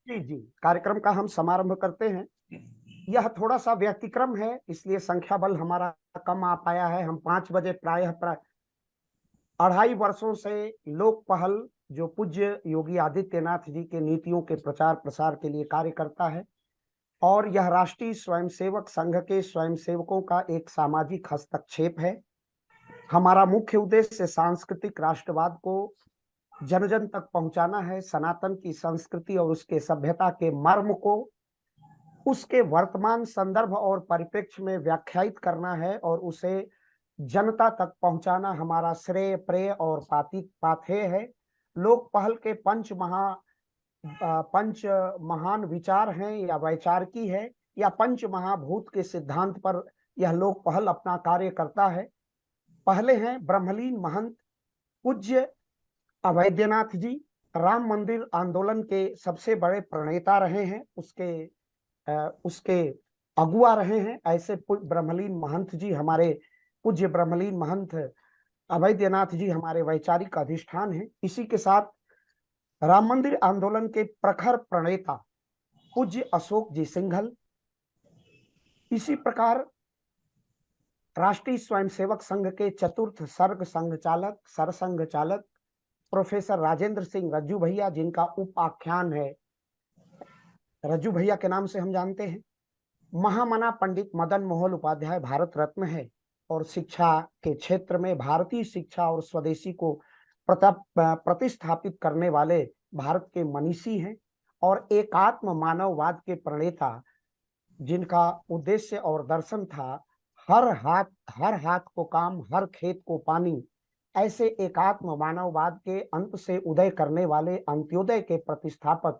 जी जी, कार्यक्रम का हम समारंभ करते हैं। यह थोड़ा सा व्यतिक्रम है, इसलिए संख्या बल हमारा कम आ पाया है। हम 5 बजे प्रायः 2.5 वर्षों से लोक पहल, जो पूज्य योगी आदित्यनाथ जी के नीतियों के प्रचार प्रसार के लिए कार्य करता है, और यह राष्ट्रीय स्वयंसेवक संघ के स्वयंसेवकों का एक सामाजिक हस्तक्षेप है। हमारा मुख्य उद्देश्य सांस्कृतिक राष्ट्रवाद को जन जन तक पहुंचाना है, सनातन की संस्कृति और उसके सभ्यता के मर्म को उसके वर्तमान संदर्भ और परिप्रेक्ष्य में व्याख्यायित करना है, और उसे जनता तक पहुंचाना हमारा श्रेय प्रेय और पाथेय है। लोक पहल के पंच महान विचार हैं या वैचारिकी है, या पंच महाभूत के सिद्धांत पर यह लोक पहल अपना कार्य करता है। पहले हैं ब्रह्मलीन महंत पूज्य अवैद्यनाथ जी, राम मंदिर आंदोलन के सबसे बड़े प्रणेता रहे हैं, उसके अगुआ रहे हैं। ऐसे ब्रह्मलीन महंत जी हमारे, पूज्य ब्रह्मलीन महंत अवैद्यनाथ जी हमारे वैचारिक अधिष्ठान हैं। इसी के साथ राम मंदिर आंदोलन के प्रखर प्रणेता पूज्य अशोक जी सिंघल, इसी प्रकार राष्ट्रीय स्वयंसेवक संघ के चतुर्थ सर्ग संघ चालक, सरसंघ चालक प्रोफेसर राजेंद्र सिंह रज्जू भैया, जिनका उप आख्यान है रज्जू भैया के नाम से हम जानते हैं। महामना पंडित मदन मोहन उपाध्याय भारत रत्न है, और शिक्षा के क्षेत्र में भारतीय शिक्षा और स्वदेशी को प्रतिस्थापित करने वाले भारत के मनीषी हैं, और एकात्म मानववाद के प्रणेता, जिनका उद्देश्य और दर्शन था हर हाथ को काम, हर खेत को पानी। ऐसे एकात्म मानववाद के अंत से उदय करने वाले अंत्योदय के प्रतिष्ठापक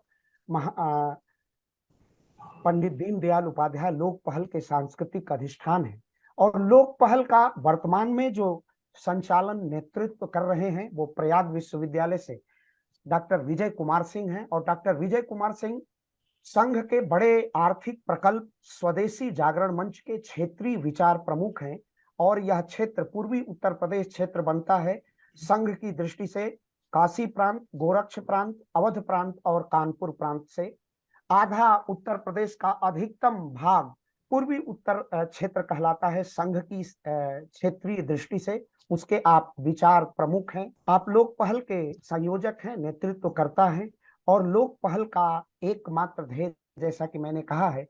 पंडित दीनदयाल उपाध्याय लोक पहल के सांस्कृतिक अधिष्ठान है। और लोक पहल का वर्तमान में जो संचालन नेतृत्व कर रहे हैं वो प्रयाग विश्वविद्यालय से डॉक्टर विजय कुमार सिंह हैं, और डॉक्टर विजय कुमार सिंह संघ के बड़े आर्थिक प्रकल्प स्वदेशी जागरण मंच के क्षेत्रीय विचार प्रमुख हैं, और यह क्षेत्र पूर्वी उत्तर प्रदेश क्षेत्र बनता है संघ की दृष्टि से काशी प्रांत, गोरक्ष प्रांत, अवध प्रांत और कानपुर प्रांत से। आधा उत्तर प्रदेश का अधिकतम भाग पूर्वी उत्तर क्षेत्र कहलाता है संघ की क्षेत्रीय दृष्टि से। उसके आप विचार प्रमुख हैं, आप लोक पहल के संयोजक हैं, नेतृत्व करता है। और लोक पहल का एकमात्र ध्येय, जैसा कि मैंने कहा है,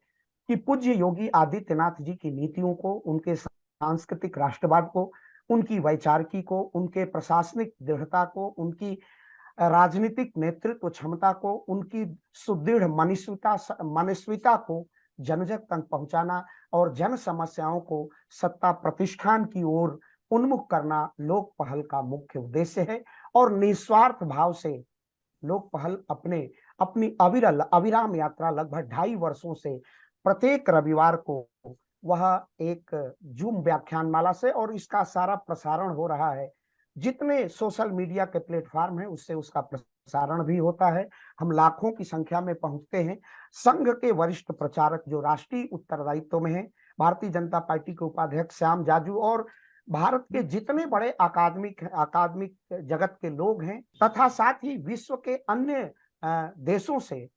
कि पूज्य योगी आदित्यनाथ जी की नीतियों को, उनके सांस्कृतिक राष्ट्रवाद को, उनकी वैचारिकी को, उनके प्रशासनिक दृढ़ता को, उनकी राजनीतिक नेतृत्व क्षमता को, उनकी सुदृढ़ मनस्विता को जन जन तक पहुंचाना और जन समस्याओं को सत्ता प्रतिष्ठान की ओर उन्मुख करना लोक पहल का मुख्य उद्देश्य है। और निस्वार्थ भाव से लोक पहल अपनी अविराम यात्रा लगभग 2.5 वर्षों से प्रत्येक रविवार को वह एक जूम व्याख्यानमाला से, और इसका सारा प्रसारण हो रहा है, जितने सोशल मीडिया के प्लेटफॉर्म है उससे उसका प्रसारण भी होता है। हम लाखों की संख्या में पहुंचते हैं। संघ के वरिष्ठ प्रचारक जो राष्ट्रीय उत्तरदायित्व में है, भारतीय जनता पार्टी के उपाध्यक्ष श्याम जाजू, और भारत के जितने बड़े अकादमिक जगत के लोग हैं, तथा साथ ही विश्व के अन्य देशों से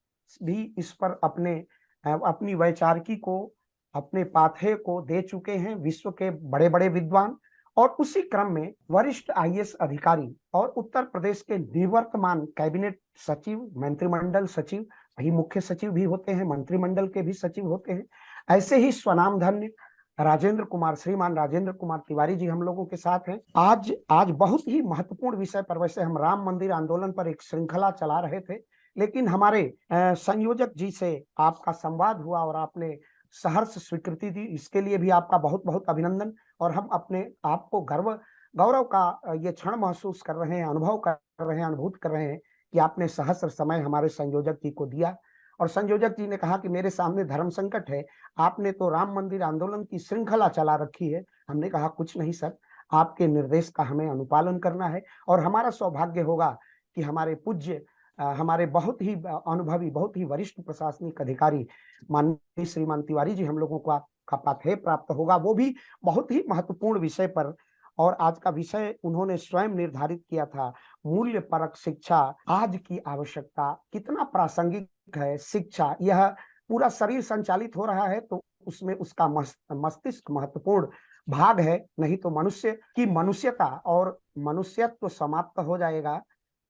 भी इस पर अपनी वैचारिकी को, अपने पाथेय को दे चुके हैं विश्व के बड़े बड़े विद्वान। और उसी क्रम में वरिष्ठ आईएएस अधिकारी और उत्तर प्रदेश के निवर्तमान कैबिनेट सचिव, मंत्रिमंडल सचिव भी, मुख्य सचिव भी होते हैं, मंत्रिमंडल के भी सचिव होते हैं, ऐसे ही स्वनामधन्य श्रीमान राजेंद्र कुमार तिवारी जी हम लोगों के साथ हैं। आज बहुत ही महत्वपूर्ण विषय पर, वैसे हम राम मंदिर आंदोलन पर एक श्रृंखला चला रहे थे, लेकिन हमारे संयोजक जी से आपका संवाद हुआ और आपने सहर्ष स्वीकृति दी, इसके लिए भी आपका बहुत बहुत अभिनंदन। और हम अपने आप को गौरव का ये क्षण महसूस कर रहे हैं, अनुभूत कर रहे हैं कि आपने सहस्र समय हमारे संयोजक जी को दिया। और संयोजक जी ने कहा कि मेरे सामने धर्म संकट है, आपने तो राम मंदिर आंदोलन की श्रृंखला चला रखी है। हमने कहा कुछ नहीं सर, आपके निर्देश का हमें अनुपालन करना है, और हमारा सौभाग्य होगा कि हमारे पूज्य, हमारे बहुत ही अनुभवी, बहुत ही वरिष्ठ प्रशासनिक अधिकारी माननीय श्रीमान तिवारी जी हम लोगों का पाथेय प्राप्त होगा, वो भी बहुत ही महत्वपूर्ण विषय पर। और आज का विषय उन्होंने स्वयं निर्धारित किया था, मूल्य परक शिक्षा आज की आवश्यकता। कितना प्रासंगिक है, शिक्षा, यह पूरा शरीर संचालित हो रहा है तो उसमें उसका मस्तिष्क महत्वपूर्ण भाग है। नहीं तो मनुष्य की मनुष्यता और मनुष्यत्व समाप्त हो जाएगा।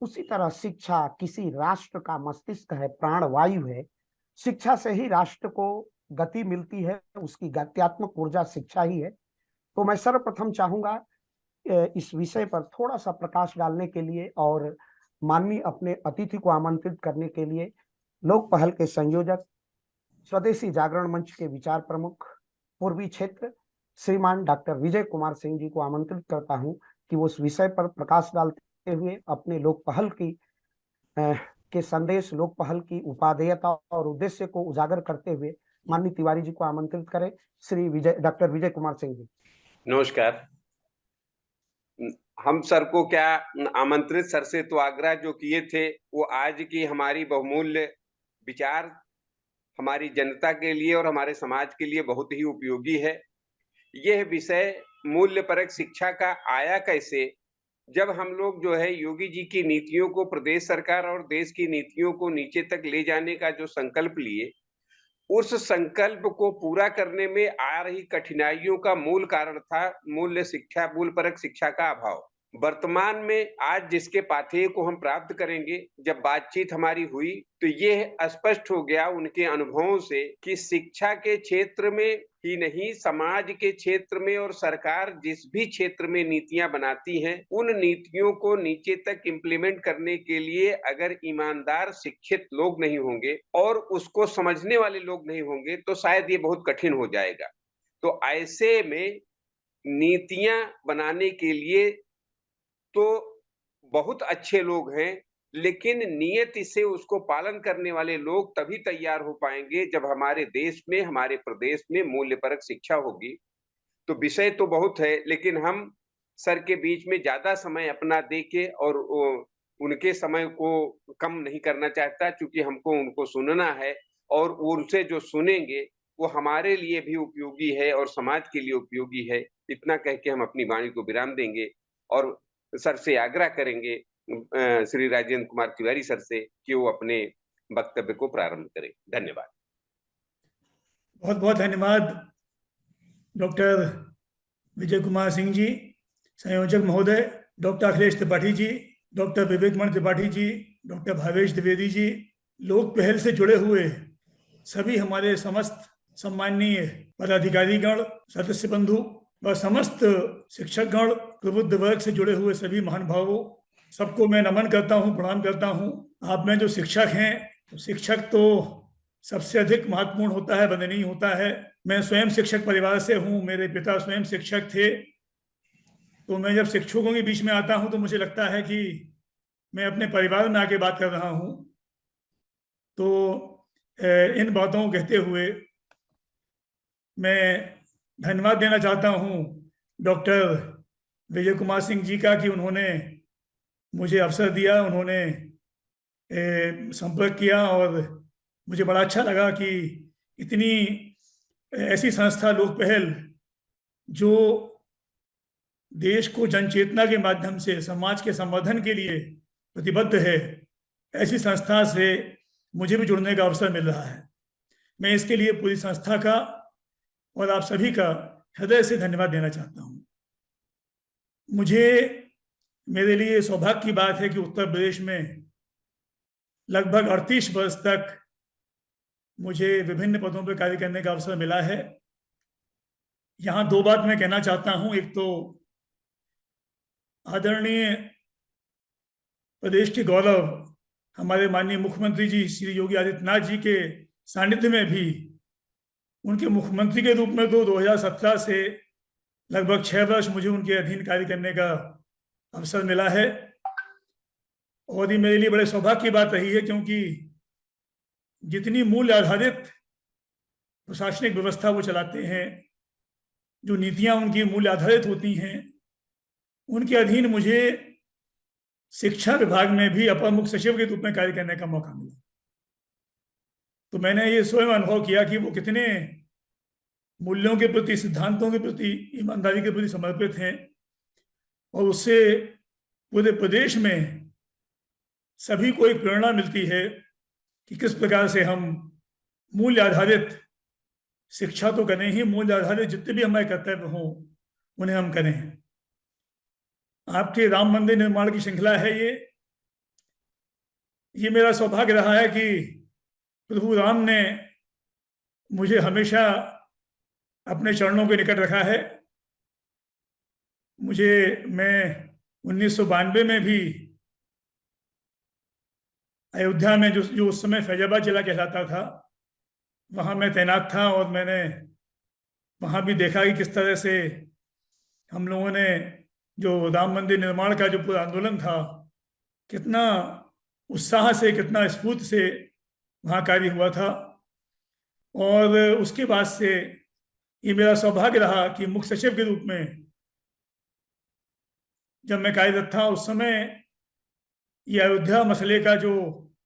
उसी तरह शिक्षा किसी राष्ट्र का मस्तिष्क है, प्राण वायु है। शिक्षा से ही राष्ट्र को गति मिलती है, उसकी गत्यात्मक ऊर्जा शिक्षा ही है। तो मैं सर्वप्रथम चाहूंगा इस विषय पर थोड़ा सा प्रकाश डालने के लिए और माननीय अपने अतिथि को आमंत्रित करने के लिए लोक पहल के संयोजक, स्वदेशी जागरण मंच के विचार प्रमुख, पूर्वी क्षेत्र श्रीमान डॉक्टर विजय कुमार सिंह जी को आमंत्रित करता हूं कि वो उस विषय पर प्रकाश डालते हुए अपने लोक पहल की के संदेश, लोक पहल की उपादेयता और उद्देश्य को उजागर करते हुए माननीय तिवारी जी को आमंत्रित करें। श्री डॉक्टर विजय कुमार सिंह जी। नमस्कार। हम सर को क्या आमंत्रित, सर से तो आग्रह जो किए थे वो आज की हमारी बहुमूल्य विचार हमारी जनता के लिए और हमारे समाज के लिए बहुत ही उपयोगी है। यह विषय मूल्यपरक शिक्षा का आया कैसे, जब हम लोग जो है योगी जी की नीतियों को, प्रदेश सरकार और देश की नीतियों को नीचे तक ले जाने का जो संकल्प लिए, उस संकल्प को पूरा करने में आ रही कठिनाइयों का मूल कारण था मूल्यपरक शिक्षा का अभाव। वर्तमान में आज जिसके पाथेय को हम प्राप्त करेंगे, जब बातचीत हमारी हुई तो यह स्पष्ट हो गया उनके अनुभवों से कि शिक्षा के क्षेत्र में ही नहीं, समाज के क्षेत्र में और सरकार जिस भी क्षेत्र में नीतियां बनाती हैं, उन नीतियों को नीचे तक इम्प्लीमेंट करने के लिए अगर ईमानदार शिक्षित लोग नहीं होंगे और उसको समझने वाले लोग नहीं होंगे तो शायद ये बहुत कठिन हो जाएगा। तो ऐसे में नीतियां बनाने के लिए तो बहुत अच्छे लोग हैं, लेकिन नियति से उसको पालन करने वाले लोग तभी तैयार हो पाएंगे जब हमारे देश में, हमारे प्रदेश में मूल्यपरक शिक्षा होगी। तो विषय तो बहुत है, लेकिन हम सर के बीच में ज्यादा समय अपना देके और उनके समय को कम नहीं करना चाहता, क्योंकि हमको उनको सुनना है और उनसे जो सुनेंगे वो हमारे लिए भी उपयोगी है और समाज के लिए उपयोगी है। इतना कह के हम अपनी वाणी को विराम देंगे और सर से आग्रह करेंगे, श्री राजेंद्र कुमार तिवारी सर से, कि वो अपने वक्तव्य को प्रारंभ करें। धन्यवाद। बहुत बहुत धन्यवाद डॉक्टर विजय कुमार सिंह जी, संयोजक महोदय, doctor Akhilesh Tripathi ji, doctor विवेकमण Tripathi ji, doctor Bhavesh Dwivedi ji, लोक पहल से जुड़े हुए सभी हमारे समस्त सम्माननीय पदाधिकारीगण, सदस्य बंधु व समस्त शिक्षकगण, प्रबुद्ध वर्ग से जुड़े हुए सभी महानुभावों, सबको मैं नमन करता हूँ, प्रणाम करता हूँ। आप में जो शिक्षक हैं, तो शिक्षक तो सबसे अधिक महत्वपूर्ण होता है, वंदनीय होता है। मैं स्वयं शिक्षक परिवार से हूँ, मेरे पिता स्वयं शिक्षक थे। तो मैं जब शिक्षकों के बीच में आता हूँ तो मुझे लगता है कि मैं अपने परिवार में आके बात कर रहा हूँ। तो इन बातों को कहते हुए मैं धन्यवाद देना चाहता हूँ डॉक्टर विजय कुमार सिंह जी का, कि उन्होंने मुझे अवसर दिया, उन्होंने संपर्क किया और मुझे बड़ा अच्छा लगा कि इतनी ऐसी संस्था लोक पहल जो देश को जनचेतना के माध्यम से समाज के संवर्धन के लिए प्रतिबद्ध है, ऐसी संस्था से मुझे भी जुड़ने का अवसर मिल रहा है। मैं इसके लिए पूरी संस्था का और आप सभी का हृदय से धन्यवाद देना चाहता हूँ। मेरे लिए सौभाग्य की बात है कि उत्तर प्रदेश में लगभग 38 वर्ष तक मुझे विभिन्न पदों पर कार्य करने का अवसर मिला है। यहाँ दो बात मैं कहना चाहता हूँ। एक तो आदरणीय प्रदेश के गौरव हमारे माननीय मुख्यमंत्री जी श्री योगी आदित्यनाथ जी के सानिध्य में भी, उनके मुख्यमंत्री के रूप में तो 2017 से लगभग 6 वर्ष मुझे उनके अधीन कार्य करने का अवसर मिला है। और ये मेरे लिए बड़े सौभाग्य की बात रही है, क्योंकि जितनी मूल्य आधारित प्रशासनिक व्यवस्था वो चलाते हैं, जो नीतियां उनकी मूल्य आधारित होती हैं, उनके अधीन मुझे शिक्षा विभाग में भी अपर मुख्य सचिव के रूप में कार्य करने का मौका मिला। तो मैंने ये स्वयं अनुभव किया कि वो कितने मूल्यों के प्रति, सिद्धांतों के प्रति, ईमानदारी के प्रति समर्पित हैं। और उससे पूरे प्रदेश में सभी को एक प्रेरणा मिलती है कि किस प्रकार से हम मूल्य आधारित शिक्षा तो करें ही, मूल्य आधारित जितने भी हमारे कर्तव्य हों उन्हें हम करें। आपके राम मंदिर निर्माण की श्रृंखला है ये मेरा सौभाग्य रहा है कि प्रभु राम ने मुझे हमेशा अपने चरणों के निकट रखा है। मैं 1992 में भी अयोध्या में जो उस समय फैजाबाद जिला कहलाता था, वहाँ मैं तैनात था और मैंने वहाँ भी देखा कि किस तरह से हम लोगों ने जो राम मंदिर निर्माण का जो पूरा आंदोलन था, कितना उत्साह से, कितना स्फूर्ति से वहाँ कार्य हुआ था। और उसके बाद से ये मेरा सौभाग्य रहा कि मुख्य सचिव के रूप में जब मैं कार्यरत था, उस समय ये अयोध्या मसले का जो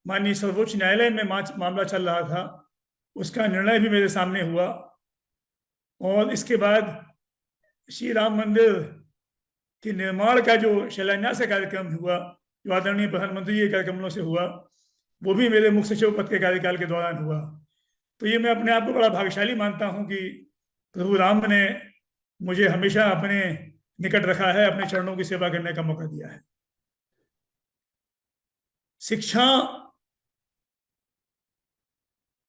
माननीय सर्वोच्च न्यायालय में मामला चल रहा था, उसका निर्णय भी मेरे सामने हुआ। और इसके बाद श्री राम मंदिर के निर्माण का जो शिलान्यास कार्यक्रम हुआ, जो आदरणीय प्रधानमंत्री जी के कार्यक्रमों से हुआ, वो भी मेरे मुख्य सचिव पद के कार्यकाल के दौरान हुआ। तो ये मैं अपने आप को बड़ा भाग्यशाली मानता हूँ कि प्रभु राम ने मुझे हमेशा अपने निकट रखा है, अपने चरणों की सेवा करने का मौका दिया है। शिक्षा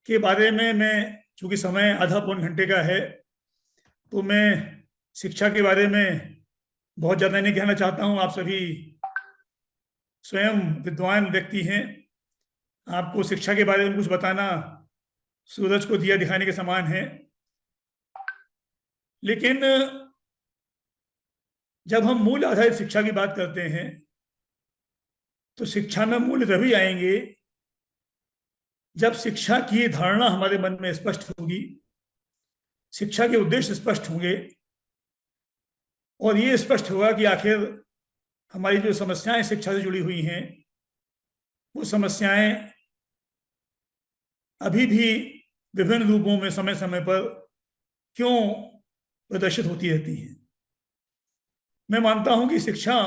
के बारे में मैं, चूंकि समय आधा पौन घंटे का है, तो मैं शिक्षा के बारे में बहुत ज़्यादा नहीं कहना चाहता हूँ। आप सभी स्वयं विद्वान व्यक्ति हैं, आपको शिक्षा के बारे में कुछ बताना सूरज को दिया दिखाने के समान है। लेकिन जब हम मूल्य आधारित शिक्षा की बात करते हैं तो शिक्षा में मूल्य तभी आएंगे जब शिक्षा की धारणा हमारे मन में स्पष्ट होगी, शिक्षा के उद्देश्य स्पष्ट होंगे और ये स्पष्ट होगा कि आखिर हमारी जो समस्याएं शिक्षा से जुड़ी हुई हैं, वो समस्याएं अभी भी विभिन्न रूपों में समय समय पर क्यों प्रदर्शित होती रहती हैं। मैं मानता हूं कि शिक्षा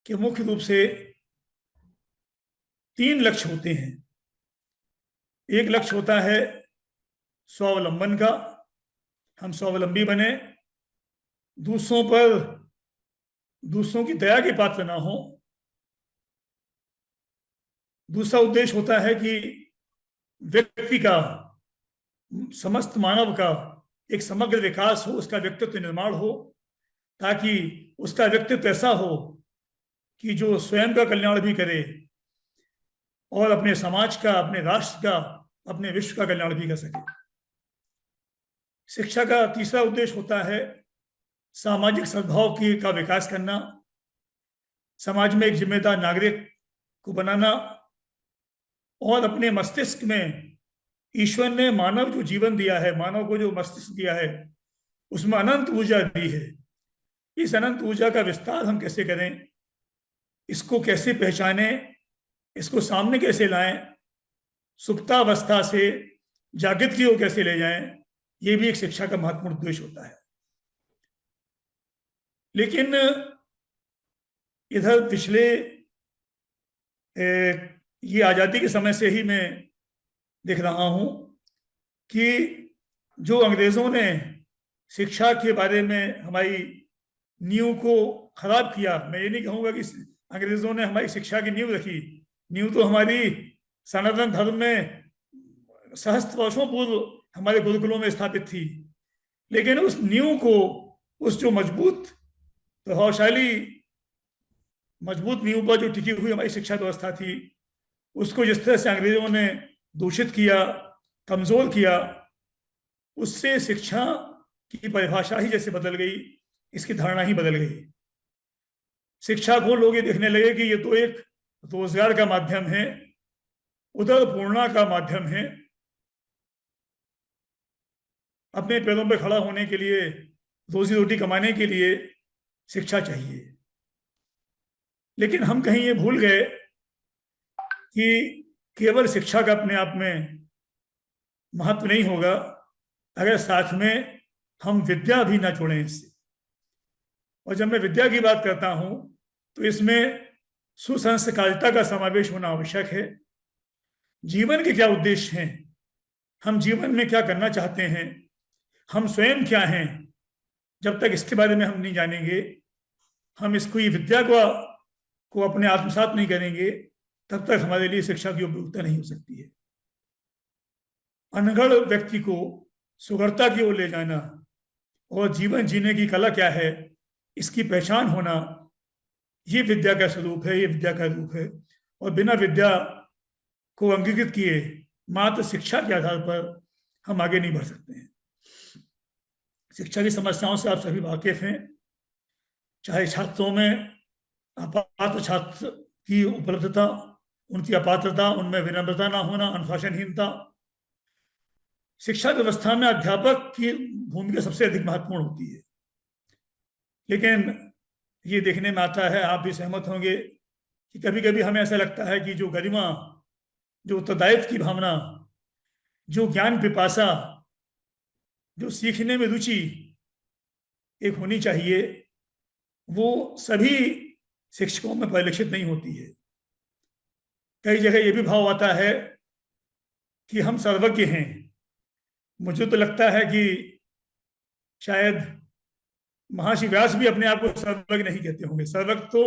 के मुख्य रूप से 3 लक्ष्य होते हैं। एक लक्ष्य होता है स्वावलंबन का, हम स्वावलंबी बने, दूसरों की दया के पात्र ना हो। दूसरा उद्देश्य होता है कि व्यक्ति का, समस्त मानव का एक समग्र विकास हो, उसका व्यक्तित्व निर्माण हो, ताकि उसका व्यक्तित्व ऐसा हो कि जो स्वयं का कल्याण भी करे और अपने समाज का, अपने राष्ट्र का, अपने विश्व का कल्याण भी कर सके। शिक्षा का तीसरा उद्देश्य होता है सामाजिक सद्भाव का विकास करना, समाज में एक जिम्मेदार नागरिक को बनाना और अपने मस्तिष्क में ईश्वर ने मानव जो जीवन दिया है, मानव को जो मस्तिष्क दिया है, उसमें अनंत ऊर्जा दी है। इस अनंत ऊर्जा का विस्तार हम कैसे करें, इसको कैसे पहचानें, इसको सामने कैसे लाएं, सुप्तावस्था से जागृत की ओर कैसे ले जाएं, ये भी एक शिक्षा का महत्वपूर्ण उद्देश्य होता है। लेकिन इधर पिछले ये आज़ादी के समय से ही मैं देख रहा हूं कि जो अंग्रेजों ने शिक्षा के बारे में हमारी नींव को खराब किया, मैं ये नहीं कहूँगा कि अंग्रेजों ने हमारी शिक्षा की नींव रखी। नींव तो हमारी सनातन धर्म में सहस्त्र वर्षों पूर्व हमारे गुरुकुलों में स्थापित थी, लेकिन उस नींव को, उस जो मजबूत प्रभावशाली मजबूत नींव पर जो टिकी हुई हमारी शिक्षा व्यवस्था थी, उसको जिस तरह से अंग्रेजों ने दूषित किया, कमजोर किया, उससे शिक्षा की परिभाषा ही जैसे बदल गई, इसकी धारणा ही बदल गई। शिक्षा को लोग ये देखने लगे कि ये तो एक रोजगार का माध्यम है, उदर पूर्णा का माध्यम है, अपने पैरों पर खड़ा होने के लिए, रोजी रोटी कमाने के लिए शिक्षा चाहिए। लेकिन हम कहीं ये भूल गए कि केवल शिक्षा का अपने आप में महत्व नहीं होगा अगर साथ में हम विद्या भी ना जोड़ें इससे। और जब मैं विद्या की बात करता हूं तो इसमें सुसंस्कारिता का समावेश होना आवश्यक है। जीवन के क्या उद्देश्य हैं, हम जीवन में क्या करना चाहते हैं, हम स्वयं क्या हैं, जब तक इसके बारे में हम नहीं जानेंगे, हम इसको ये विद्या को अपने आत्मसात नहीं करेंगे, तब तक हमारे लिए शिक्षा की उपयोगिता नहीं हो सकती है। अनगढ़ व्यक्ति को सुगढ़ता की ओर ले जाना और जीवन जीने की कला क्या है, इसकी पहचान होना, ये विद्या का स्वरूप है, ये विद्या का रूप है। और बिना विद्या को अंगीकृत किए मात्र शिक्षा के आधार पर हम आगे नहीं बढ़ सकते हैं। शिक्षा की समस्याओं से आप सभी वाकिफ हैं, चाहे छात्रों में अपात्र छात्र की उपलब्धता, उनकी अपात्रता, उनमें विनम्रता ना होना, अनुशासनहीनता। शिक्षा व्यवस्था में अध्यापक की भूमिका सबसे अधिक महत्वपूर्ण होती है, लेकिन ये देखने में आता है, आप भी सहमत होंगे, कि कभी कभी हमें ऐसा लगता है कि जो गरिमा, जो उत्तरदायित्व की भावना, जो ज्ञान पिपासा, जो सीखने में रुचि एक होनी चाहिए, वो सभी शिक्षकों में परिलक्षित नहीं होती है। कई जगह ये भी भाव आता है कि हम सर्वज्ञ हैं। मुझे तो लगता है कि शायद महर्षि व्यास भी अपने आप को सर्वज्ञ नहीं कहते होंगे। सर्वज्ञ तो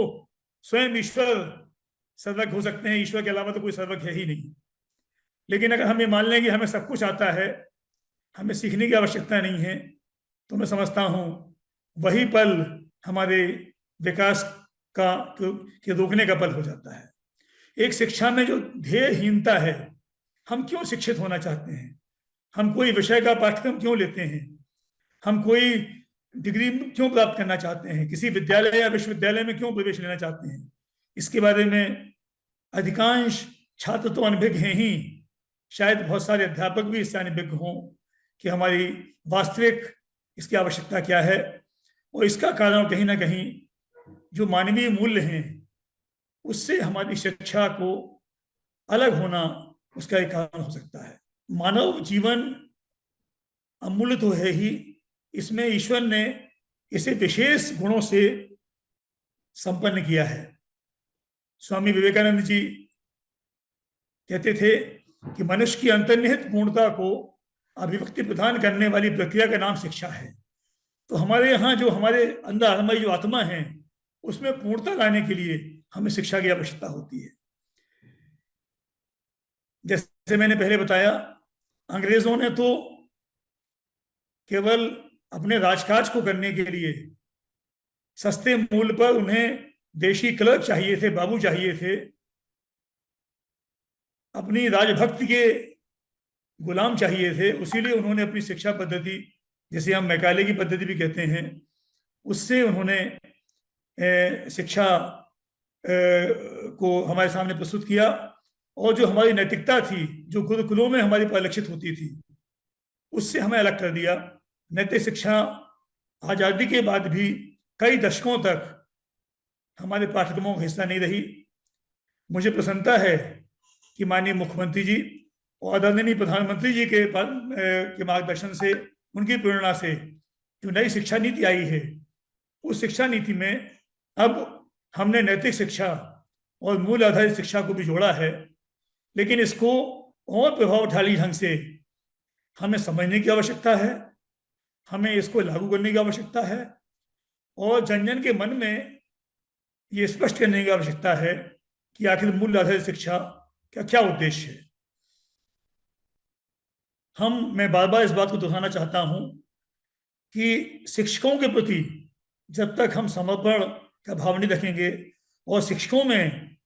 स्वयं ईश्वर सर्वज्ञ हो सकते हैं, ईश्वर के अलावा तो कोई सर्वज्ञ है ही नहीं। लेकिन अगर हम ये मान लें कि हमें सब कुछ आता है, हमें सीखने की आवश्यकता नहीं है, तो मैं समझता हूँ वही पल हमारे विकास के रोकने का पल हो जाता है। एक शिक्षा में जो ध्येयहीनता है, हम क्यों शिक्षित होना चाहते हैं, हम कोई विषय का पाठ्यक्रम क्यों लेते हैं, हम कोई डिग्री क्यों प्राप्त करना चाहते हैं, किसी विद्यालय या विश्वविद्यालय में क्यों प्रवेश लेना चाहते हैं, इसके बारे में अधिकांश छात्र तो अनभिज्ञ हैं ही। शायद बहुत सारे अध्यापक भी इससे अनभिज्ञ हों कि हमारी वास्तविक इसकी आवश्यकता क्या है। और इसका कारण कहीं ना कहीं जो मानवीय मूल्य हैं, उससे हमारी शिक्षा को अलग होना उसका एक कारण हो सकता है। मानव जीवन अमूल्य तो है ही, इसमें ईश्वर ने इसे विशेष गुणों से संपन्न किया है। स्वामी विवेकानंद जी कहते थे कि मनुष्य की अंतर्निहित पूर्णता को अभिव्यक्ति प्रदान करने वाली प्रक्रिया का नाम शिक्षा है। तो हमारे यहाँ जो हमारे अंदर हमारी जो आत्मा है, उसमें पूर्णता लाने के लिए हमें शिक्षा की आवश्यकता होती है। जैसे मैंने पहले बताया, अंग्रेजों ने तो केवल अपने राजकाज को करने के लिए सस्ते मूल्य पर उन्हें देशी क्लर्क चाहिए थे, बाबू चाहिए थे, अपनी राजभक्ति के गुलाम चाहिए थे। उसीलिए उन्होंने अपनी शिक्षा पद्धति, जिसे हम मैकाले की पद्धति भी कहते हैं, उससे उन्होंने शिक्षा को हमारे सामने प्रस्तुत किया। और जो हमारी नैतिकता थी, जो गुरुकुलों में हमारी परिलक्षित होती थी, उससे हमें अलग कर दिया। नैतिक शिक्षा आज़ादी के बाद भी कई दशकों तक हमारे पाठ्यक्रमों का हिस्सा नहीं रही। मुझे प्रसन्नता है कि माननीय मुख्यमंत्री जी और आदरणीय प्रधानमंत्री जी के मार्गदर्शन से, उनकी प्रेरणा से जो नई शिक्षा नीति आई है, उस शिक्षा नीति में अब हमने नैतिक शिक्षा और मूल आधारित शिक्षा को भी जोड़ा है। लेकिन इसको और प्रभावशाली ढंग से हमें समझने की आवश्यकता है, हमें इसको लागू करने की आवश्यकता है, और जन जन के मन में ये स्पष्ट करने की आवश्यकता है कि आखिर मूल आधारित शिक्षा का क्या उद्देश्य है। मैं बार बार इस बात को दोहराना चाहता हूं कि शिक्षकों के प्रति जब तक हम समर्पण का भाव नहीं रखेंगे और शिक्षकों में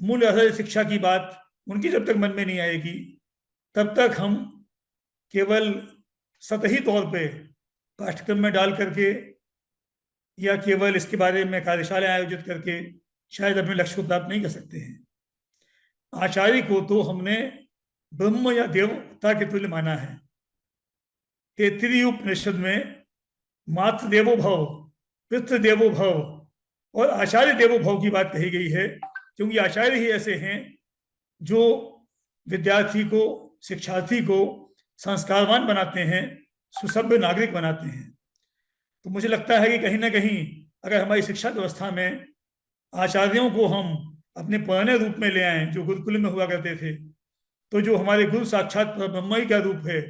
मूल आधारित शिक्षा की बात उनकी जब तक मन में नहीं आएगी, तब तक हम केवल सतही तौर पे पाठ्यक्रम में डाल करके या केवल इसके बारे में कार्यशालाएं आयोजित करके शायद अपने लक्ष्य को प्राप्त नहीं कर सकते हैं। आचार्य को तो हमने ब्रह्म या देवता के तुल्य माना है। तैत्तिरीय उपनिषद में मातृ देवो भव, पितृ देवो भव और आचार्य देवो भव की बात कही गई है, क्योंकि आचार्य ही ऐसे हैं जो विद्यार्थी को, शिक्षार्थी को संस्कारवान बनाते हैं, सुसभ्य नागरिक बनाते हैं। तो मुझे लगता है कि कहीं ना कहीं अगर हमारी शिक्षा व्यवस्था में आचार्यों को हम अपने पुराने रूप में ले आए जो गुरुकुल में हुआ करते थे। तो जो हमारे गुरु साक्षात ब्रह्म ही का रूप है,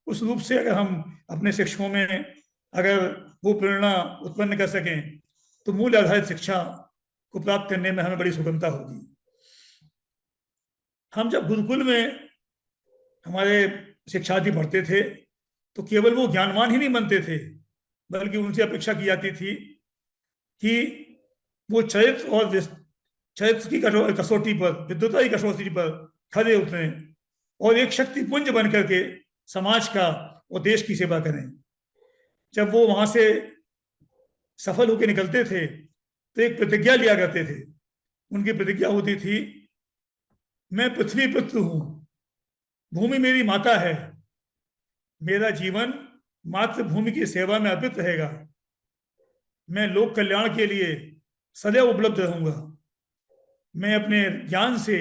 उस रूप से अगर हम अपने शिक्षकों में अगर वो प्रेरणा उत्पन्न कर सकें तो मूल आधारित शिक्षा को प्राप्त करने में हमें बड़ी सुगमता होगी। हम जब गुरुकुल में हमारे शिक्षार्थी पढ़ते थे तो केवल वो ज्ञानवान ही नहीं बनते थे, बल्कि उनसे अपेक्षा की जाती थी कि वो चरित्र की कसौटी पर, विद्वता की कसौटी पर खड़े उतरें और एक शक्ति पुंज बन करके समाज का और देश की सेवा करें। जब वो वहां से सफल होकर निकलते थे तो एक प्रतिज्ञा लिया करते थे। उनकी प्रतिज्ञा होती थी, मैं पृथ्वी पुत्र हूं, भूमि मेरी माता है, मेरा जीवन मातृभूमि की सेवा में अर्पित रहेगा, मैं लोक कल्याण के लिए सदैव उपलब्ध रहूंगा, मैं अपने ज्ञान से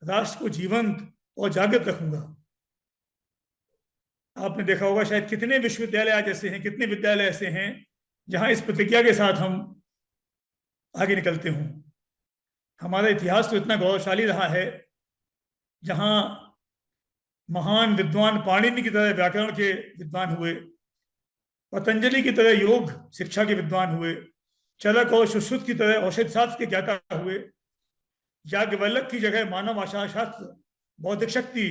राष्ट्र को जीवंत और जागृत रखूंगा। आपने देखा होगा शायद कितने विश्वविद्यालय आज ऐसे हैं, कितने विद्यालय ऐसे हैं जहां इस प्रतिज्ञा के साथ हम आगे निकलते हों। हमारा इतिहास तो इतना गौरवशाली रहा है, जहां महान विद्वान पाणिनि की तरह व्याकरण के विद्वान हुए, पतंजलि की तरह योग शिक्षा के विद्वान हुए, चरक और सुश्रुत की तरह औषध शास्त्र के ज्ञाता हुए, याज्ञवल्क्य की जगह मानव आशा शास्त्र बौद्धिक शक्ति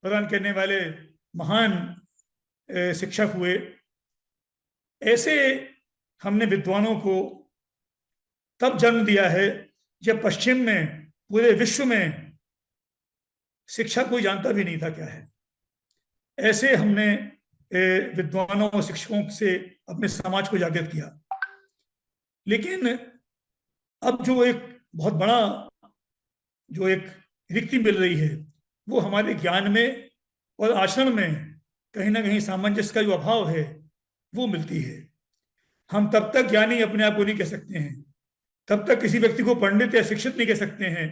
प्रदान करने वाले महान शिक्षक हुए। ऐसे हमने विद्वानों को तब जन्म दिया है जब पश्चिम में, पूरे विश्व में शिक्षा कोई जानता भी नहीं था क्या है। ऐसे हमने विद्वानों और शिक्षकों से अपने समाज को जागृत किया। लेकिन अब जो एक बहुत बड़ा जो एक रिक्ति मिल रही है वो हमारे ज्ञान में और आचरण में कहीं ना कहीं सामंजस्य का जो अभाव है वो मिलती है। हम तब तक ज्ञानी अपने आप को नहीं कह सकते हैं, तब तक किसी व्यक्ति को पंडित या शिक्षित नहीं कह सकते हैं,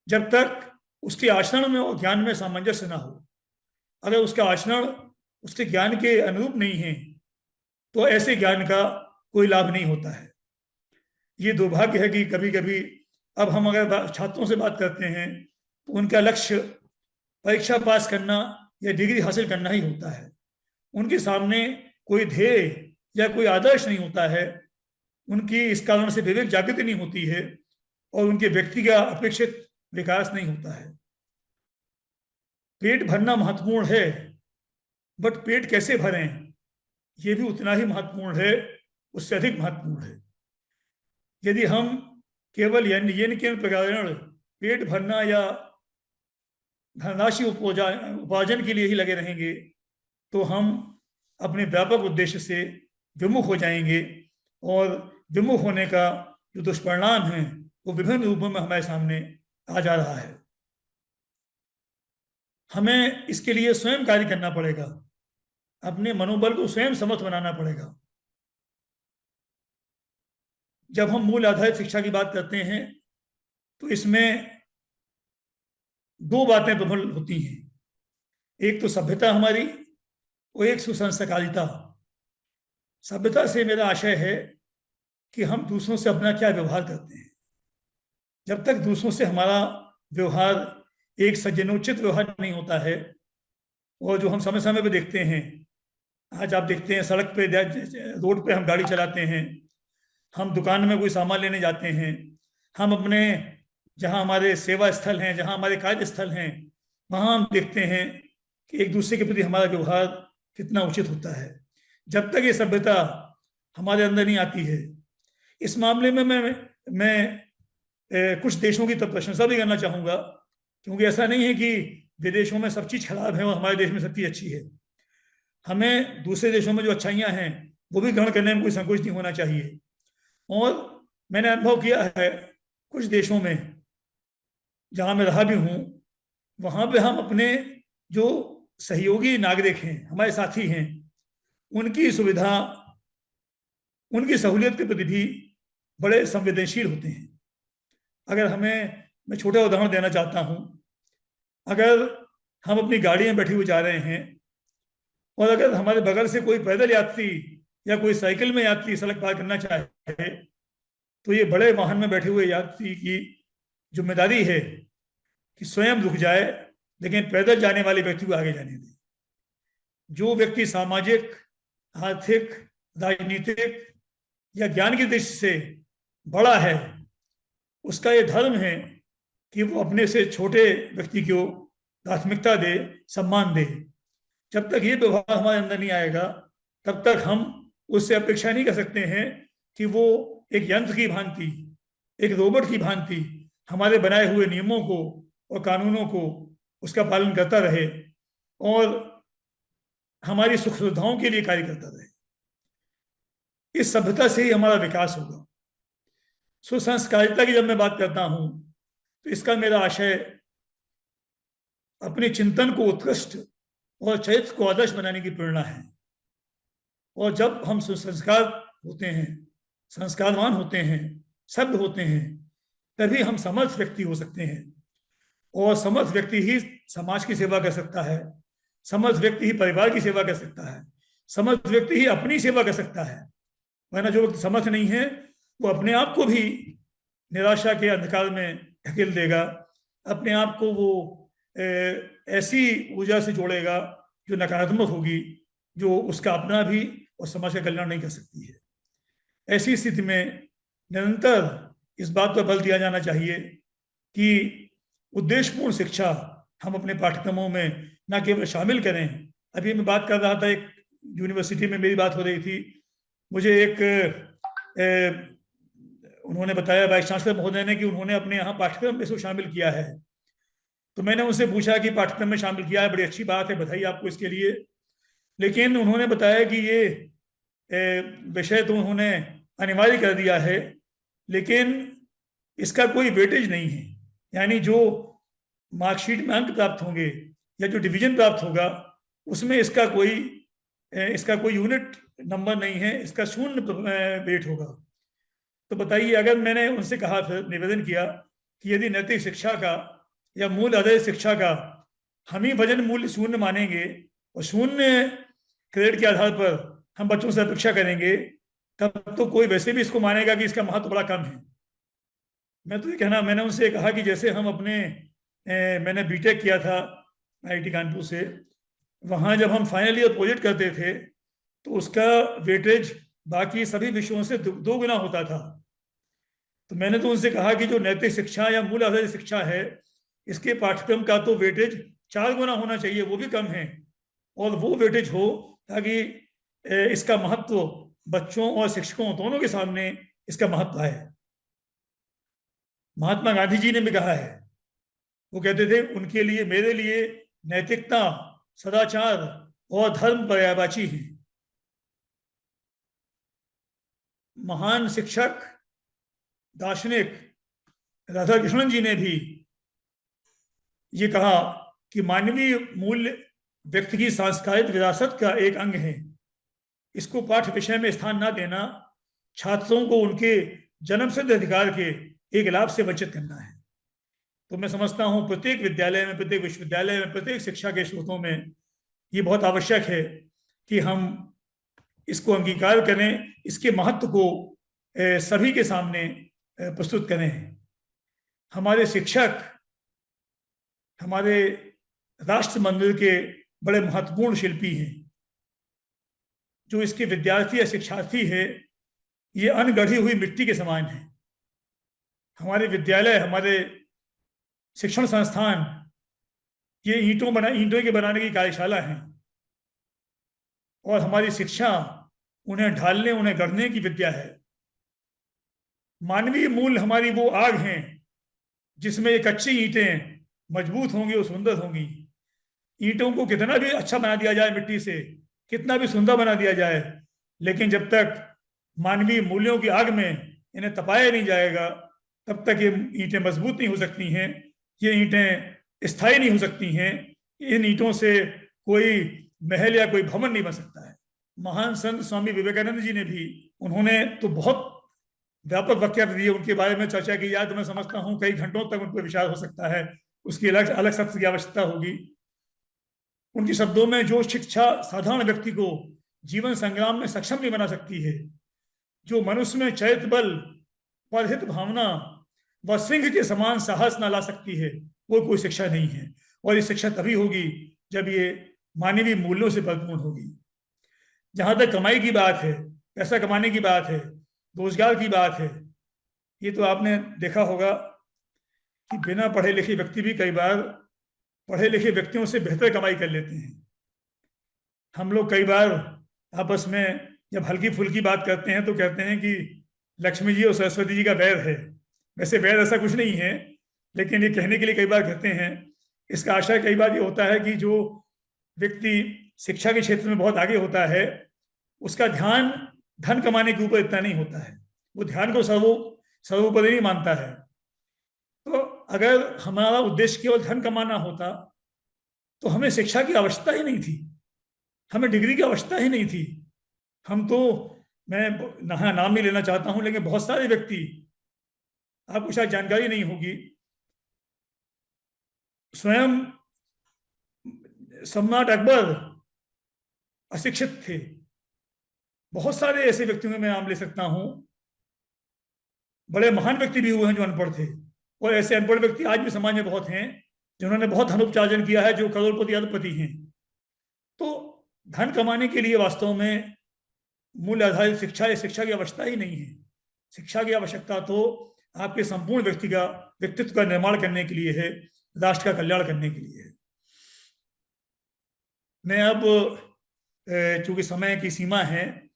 जब तक उसके आचरण में और ज्ञान में सामंजस्य ना हो। अगर उसका आचरण उसके ज्ञान के अनुरूप नहीं है तो ऐसे ज्ञान का कोई लाभ नहीं होता है। ये दुर्भाग्य है कि कभी कभी अब हम अगर छात्रों से बात करते हैं तो उनका लक्ष्य परीक्षा पास करना या डिग्री हासिल करना ही होता है। उनके सामने कोई ध्येय या कोई आदर्श नहीं होता है, उनकी इस कारण से विवेक जागृति नहीं होती है और उनके व्यक्ति का अपेक्षित विकास नहीं होता है। पेट भरना महत्वपूर्ण है, बट पेट कैसे भरें ये भी उतना ही महत्वपूर्ण है, उससे अधिक महत्वपूर्ण है। यदि हम केवल येन केन प्रकारण पेट भरना या धनराशि उपार्जन के लिए ही लगे रहेंगे तो हम अपने व्यापक उद्देश्य से विमुख हो जाएंगे और विमुख होने का जो दुष्परिणाम है वो विभिन्न रूपों में हमारे सामने आ जा रहा है। हमें इसके लिए स्वयं कार्य करना पड़ेगा, अपने मनोबल को स्वयं समर्थ बनाना पड़ेगा। जब हम मूल आधारित शिक्षा की बात करते हैं तो इसमें दो बातें प्रबल होती हैं, एक तो सभ्यता हमारी और एक सुसंस्कारिता। सभ्यता से मेरा आशय है कि हम दूसरों से अपना क्या व्यवहार करते हैं। जब तक दूसरों से हमारा व्यवहार एक सज्जनोचित व्यवहार नहीं होता है, और जो हम समय समय पे देखते हैं, आज आप देखते हैं सड़क पे रोड पे हम गाड़ी चलाते हैं, हम दुकान में कोई सामान लेने जाते हैं, हम अपने जहाँ हमारे सेवा स्थल हैं, जहाँ हमारे कार्यस्थल हैं, वहाँ हम देखते हैं कि एक दूसरे के प्रति हमारा व्यवहार कितना उचित होता है। जब तक ये सभ्यता हमारे अंदर नहीं आती है, इस मामले में मैं कुछ देशों की तब प्रशंसा भी करना चाहूँगा, क्योंकि ऐसा नहीं है कि विदेशों में सब चीज़ खराब है और हमारे देश में सब चीज़ अच्छी है। हमें दूसरे देशों में जो अच्छाइयाँ हैं वो भी ग्रहण करने में कोई संकोच नहीं होना चाहिए। और मैंने अनुभव किया है कुछ देशों में जहाँ मैं रहा भी हूँ, वहाँ पे हम अपने जो सहयोगी नागरिक हैं, हमारे साथी हैं, उनकी सुविधा, उनकी सहूलियत के प्रति भी बड़े संवेदनशील होते हैं। अगर मैं छोटा उदाहरण देना चाहता हूँ, अगर हम अपनी गाड़ी में बैठे हुए जा रहे हैं और अगर हमारे बगल से कोई पैदल यात्री या कोई साइकिल में यात्री सड़क पार करना चाहे तो ये बड़े वाहन में बैठे हुए यात्री की जिम्मेदारी है कि स्वयं रुक जाए, लेकिन पैदल जाने वाले व्यक्ति को आगे जाने दे। जो व्यक्ति सामाजिक, आर्थिक, राजनीतिक या ज्ञान की दृष्टि से बड़ा है, उसका ये धर्म है कि वो अपने से छोटे व्यक्ति को प्राथमिकता दे, सम्मान दे। जब तक ये व्यवहार हमारे अंदर नहीं आएगा, तब तक हम उससे अपेक्षा नहीं कर सकते हैं कि वो एक यंत्र की भांति, एक रोबोट की भांति हमारे बनाए हुए नियमों को और कानूनों को उसका पालन करता रहे और हमारी सुख सुविधाओं के लिए कार्य करता रहे। इस सभ्यता से ही हमारा विकास होगा। सुसंस्कारिता की जब मैं बात करता हूं तो इसका मेरा आशय अपने चिंतन को उत्कृष्ट और चरित्र को आदर्श बनाने की प्रेरणा है। और जब हम सुसंस्कार होते हैं, संस्कारवान होते हैं, सभ्य होते हैं, तभी हम समर्थ व्यक्ति हो सकते हैं। और समर्थ व्यक्ति ही समाज की सेवा कर सकता है, समर्थ व्यक्ति ही परिवार की सेवा कर सकता है, समर्थ व्यक्ति ही अपनी सेवा कर सकता है। वरना जो व्यक्ति समर्थ नहीं है वो अपने आप को भी निराशा के अंधकार में ढकेल देगा, अपने आप को वो ऐसी ऊर्जा से जोड़ेगा जो नकारात्मक होगी, जो उसका अपना भी और समाज का कल्याण नहीं कर सकती है। ऐसी स्थिति में निरंतर इस बात पर बल दिया जाना चाहिए कि उद्देश्यपूर्ण शिक्षा हम अपने पाठ्यक्रमों में न केवल शामिल करें। अभी मैं बात कर रहा था, एक यूनिवर्सिटी में मेरी बात हो रही थी, मुझे एक उन्होंने बताया, वाइस चांसलर महोदय ने, कि उन्होंने अपने यहाँ पाठ्यक्रम में इसको शामिल किया है। तो मैंने उनसे पूछा कि पाठ्यक्रम में शामिल किया है, बड़ी अच्छी बात है, बधाई आपको इसके लिए। लेकिन उन्होंने बताया कि ये विषय तो उन्होंने अनिवार्य कर दिया है, लेकिन इसका कोई वेटेज नहीं है। यानी जो मार्कशीट में अंक प्राप्त होंगे या जो डिवीजन प्राप्त होगा, उसमें इसका कोई यूनिट नंबर नहीं है, इसका 0 वेट होगा। तो बताइए, अगर मैंने उनसे कहा, फिर निवेदन किया कि यदि नैतिक शिक्षा का या मूल आधारित शिक्षा का हम ही वजन मूल्य 0 मानेंगे और 0 क्रेडिट के आधार पर हम बच्चों से अपेक्षा करेंगे, तब तो कोई वैसे भी इसको मानेगा कि इसका महत्व बड़ा कम है। मैंने उनसे कहा कि जैसे हम मैंने बीटेक किया था IIT कानपुर से, वहाँ जब हम फाइनल ईयर प्रोजेक्ट करते थे तो उसका वेटेज बाकी सभी विषयों से 2 गुना होता था। तो मैंने तो उनसे कहा कि जो नैतिक शिक्षा या मूल आधारित शिक्षा है, इसके पाठ्यक्रम का तो वेटेज 4 गुना होना चाहिए, वो भी कम है। और वो वेटेज हो ताकि इसका महत्व बच्चों और शिक्षकों दोनों के सामने इसका महत्व है। महात्मा गांधी जी ने भी कहा है, वो कहते थे, उनके लिए, मेरे लिए नैतिकता, सदाचार और धर्म पर्यायवाची हैं। महान शिक्षक दार्शनिक राधाकृष्णन जी ने भी ये कहा कि मानवीय मूल्य व्यक्ति की सांस्कृतिक विरासत का एक अंग है। इसको पाठ्य विषय में स्थान न देना छात्रों को उनके जन्मसिद्ध अधिकार के एक लाभ से वंचित करना है। तो मैं समझता हूँ प्रत्येक विद्यालय में, प्रत्येक विश्वविद्यालय में, प्रत्येक शिक्षा के स्रोतों में ये बहुत आवश्यक है कि हम इसको अंगीकार करें, इसके महत्व को सभी के सामने प्रस्तुत करें। हमारे शिक्षक हमारे राष्ट्र मंदिर के बड़े महत्वपूर्ण शिल्पी हैं। जो इसके विद्यार्थी या शिक्षार्थी है, ये अनगढ़ी हुई मिट्टी के समान है। हमारे विद्यालय, हमारे शिक्षण संस्थान, ये ईंटों के बनाने की कार्यशाला है। और हमारी शिक्षा उन्हें ढालने, उन्हें गढ़ने की विद्या है। मानवीय मूल हमारी वो आग हैं जिसमें ये कच्ची ईंटें मजबूत होंगी और सुंदर होंगी। ईंटों को कितना भी अच्छा बना दिया जाए, मिट्टी से कितना भी सुंदर बना दिया जाए, लेकिन जब तक मानवीय मूल्यों की आग में इन्हें तपाया नहीं जाएगा, तब तक ये ईंटें मजबूत नहीं हो सकती हैं, ये ईंटें स्थायी नहीं हो सकती हैं। इन ईंटों से कोई महल या कोई भवन नहीं बन सकता है। महान संत स्वामी विवेकानंद जी ने भी, उन्होंने तो बहुत व्यापक वक्तव्य दिए, उनके बारे में चर्चा की जाए तो मैं समझता हूँ कई घंटों तक उन पर विचार हो सकता है, उसकी अलग सत्र की आवश्यकता होगी। उनके शब्दों में, जो शिक्षा साधारण व्यक्ति को जीवन संग्राम में सक्षम नहीं बना सकती है, जो मनुष्य में चरित्र बल, परहित भावना, वह सिंह के समान साहस ना ला सकती है, वो कोई शिक्षा नहीं है। और ये शिक्षा तभी होगी जब ये मानवीय मूल्यों से भरपूर होगी। जहां तक कमाई की बात है, पैसा कमाने की बात है, रोजगार की बात है, ये तो आपने देखा होगा कि बिना पढ़े लिखे व्यक्ति भी कई बार पढ़े लिखे व्यक्तियों से बेहतर कमाई कर लेते हैं। हम लोग कई बार आपस में जब हल्की फुल्की बात करते हैं तो कहते हैं कि लक्ष्मी जी और सरस्वती जी का वैर है। वैसे वैर ऐसा कुछ नहीं है, लेकिन ये कहने के लिए कई बार कहते हैं। इसका आशय कई बार ये होता है कि जो व्यक्ति शिक्षा के क्षेत्र में बहुत आगे होता है, उसका ध्यान धन कमाने के ऊपर इतना नहीं होता है, वो ध्यान को सर्वोपरि नहीं मानता है। तो अगर हमारा उद्देश्य केवल धन कमाना होता तो हमें शिक्षा की आवश्यकता ही नहीं थी, हमें डिग्री की आवश्यकता ही नहीं थी। हम तो, मैं नाम नहीं लेना चाहता हूं, लेकिन बहुत सारे व्यक्ति, आपको शायद जानकारी नहीं होगी, स्वयं सम्राट अकबर अशिक्षित थे। बहुत सारे ऐसे व्यक्तियों में मैं नाम ले सकता हूं। बड़े महान व्यक्ति भी हुए हैं जो अनपढ़ थे, और ऐसे अनपढ़ व्यक्ति आज भी समाज में बहुत हैं जिन्होंने बहुत धनोपार्जन किया है, जो करोड़पति अरबपति हैं। तो धन कमाने के लिए वास्तव में मूल्य आधारित शिक्षा की आवश्यकता ही नहीं है। शिक्षा की आवश्यकता तो आपके संपूर्ण व्यक्तित्व का निर्माण करने के लिए है, राष्ट्र का कल्याण करने के लिए है। मैं अब, चूंकि समय की सीमा है,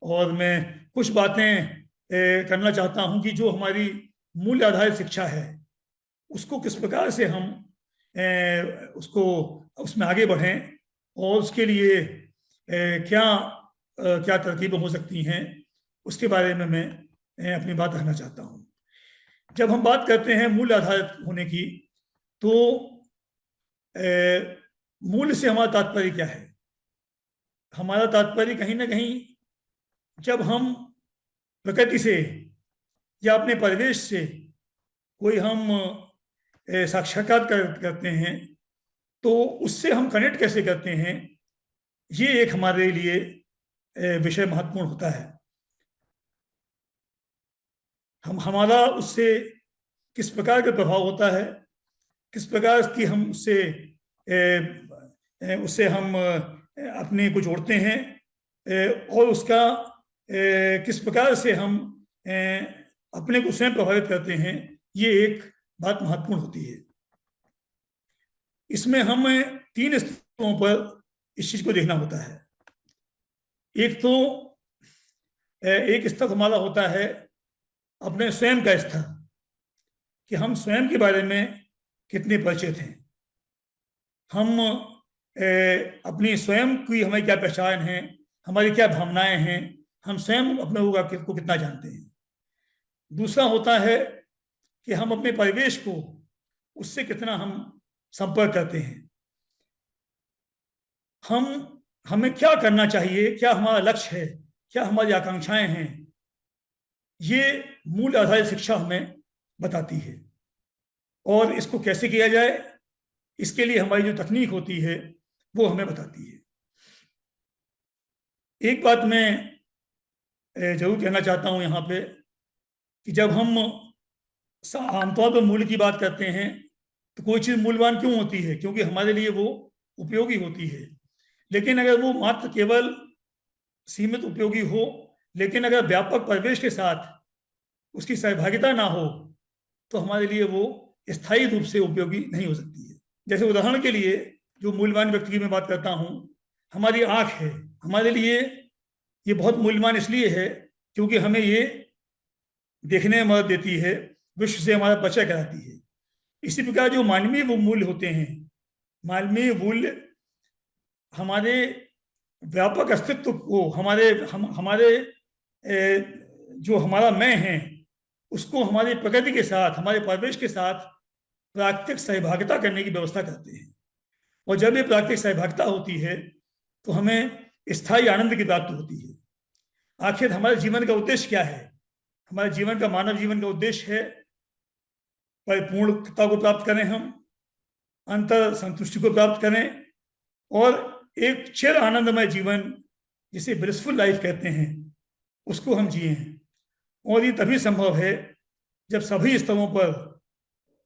और मैं कुछ बातें करना चाहता हूं कि जो हमारी मूल्य आधारित शिक्षा है उसको किस प्रकार से हम उसमें आगे बढ़ें, और उसके लिए क्या तरकीबें हो सकती हैं, उसके बारे में मैं अपनी बात कहना चाहता हूं। जब हम बात करते हैं मूल्य आधारित होने की, तो मूल्य से हमारा तात्पर्य क्या है? हमारा तात्पर्य कहीं ना कहीं, जब हम प्रकृति से या अपने परिवेश से कोई हम साक्षात्कार करते हैं, तो उससे हम कनेक्ट कैसे करते हैं, ये एक हमारे लिए विषय महत्वपूर्ण होता है। हमारा उससे किस प्रकार का प्रभाव होता है, किस प्रकार की हम उससे हम अपने को जोड़ते हैं, और उसका किस प्रकार से हम अपने को स्वयं प्रभावित करते हैं, ये एक बात महत्वपूर्ण होती है। इसमें हमें 3 स्तरों पर इस चीज को देखना होता है। एक स्तर हमारा होता है अपने स्वयं का स्तर, कि हम स्वयं के बारे में कितने परिचित हैं, हम अपनी स्वयं की हमें क्या पहचान है, हमारी क्या भावनाएं हैं, हम स्वयं अपने को कितना जानते हैं। दूसरा होता है कि हम अपने परिवेश को, उससे कितना हम संपर्क करते हैं, हमें क्या करना चाहिए, क्या हमारा लक्ष्य है, क्या हमारी आकांक्षाएं हैं, ये मूल्य आधारित शिक्षा हमें बताती है। और इसको कैसे किया जाए, इसके लिए हमारी जो तकनीक होती है वो हमें बताती है। एक बात मैं जरूर कहना चाहता हूं यहाँ पे, कि जब हम आमतौर पर मूल्य की बात करते हैं तो कोई चीज़ मूल्यवान क्यों होती है? क्योंकि हमारे लिए वो उपयोगी होती है। लेकिन अगर वो मात्र केवल सीमित उपयोगी हो, लेकिन अगर व्यापक परिवेश के साथ उसकी सहभागिता ना हो, तो हमारे लिए वो स्थायी रूप से उपयोगी नहीं हो सकती है। जैसे उदाहरण के लिए, जो मूल्यवान व्यक्ति की मैं बात करता हूँ, हमारी आँख है। हमारे लिए ये बहुत मूल्यवान इसलिए है क्योंकि हमें ये देखने में मदद देती है, विश्व से हमारा परिचय कराती है। इसी प्रकार जो मानवीय वो मूल्य होते हैं, मानवीय मूल्य हमारे व्यापक अस्तित्व को, हमारे जो हमारा मैं है, उसको हमारी प्रकृति के साथ, हमारे परिवेश के साथ प्राकृतिक सहभागिता करने की व्यवस्था करते हैं। और जब ये प्राकृतिक सहभागिता होती है तो हमें स्थायी आनंद की प्राप्ति होती है। आखिर हमारे जीवन का उद्देश्य क्या है? हमारे जीवन का, मानव जीवन का उद्देश्य है परिपूर्णता को प्राप्त करें, हम अंतर संतुष्टि को प्राप्त करें, और एक चिर आनंदमय जीवन, जिसे ब्लिसफुल लाइफ कहते हैं, उसको हम जिए। और ये तभी संभव है जब सभी स्तरों पर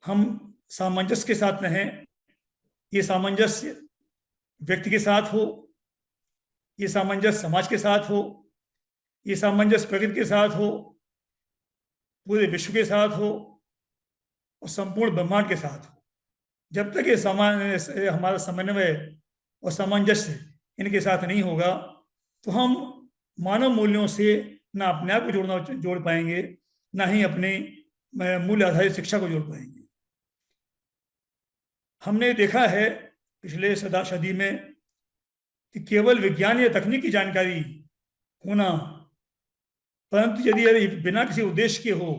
हम सामंजस्य के साथ रहें, ये सामंजस्य व्यक्ति के साथ हो, ये सामंजस्य समाज के साथ हो, ये सामंजस्य प्रकृति के साथ हो, पूरे विश्व के साथ हो और संपूर्ण ब्रह्मांड के साथ हो। जब तक ये हमारा समन्वय और सामंजस्य इनके साथ नहीं होगा तो हम मानव मूल्यों से ना अपने आप को जोड़ पाएंगे, ना ही अपनी मूल्य आधारित शिक्षा को जोड़ पाएंगे। हमने देखा है पिछले सदी में कि केवल विज्ञान या तकनीक की जानकारी होना, परंतु यदि बिना किसी उद्देश्य के हो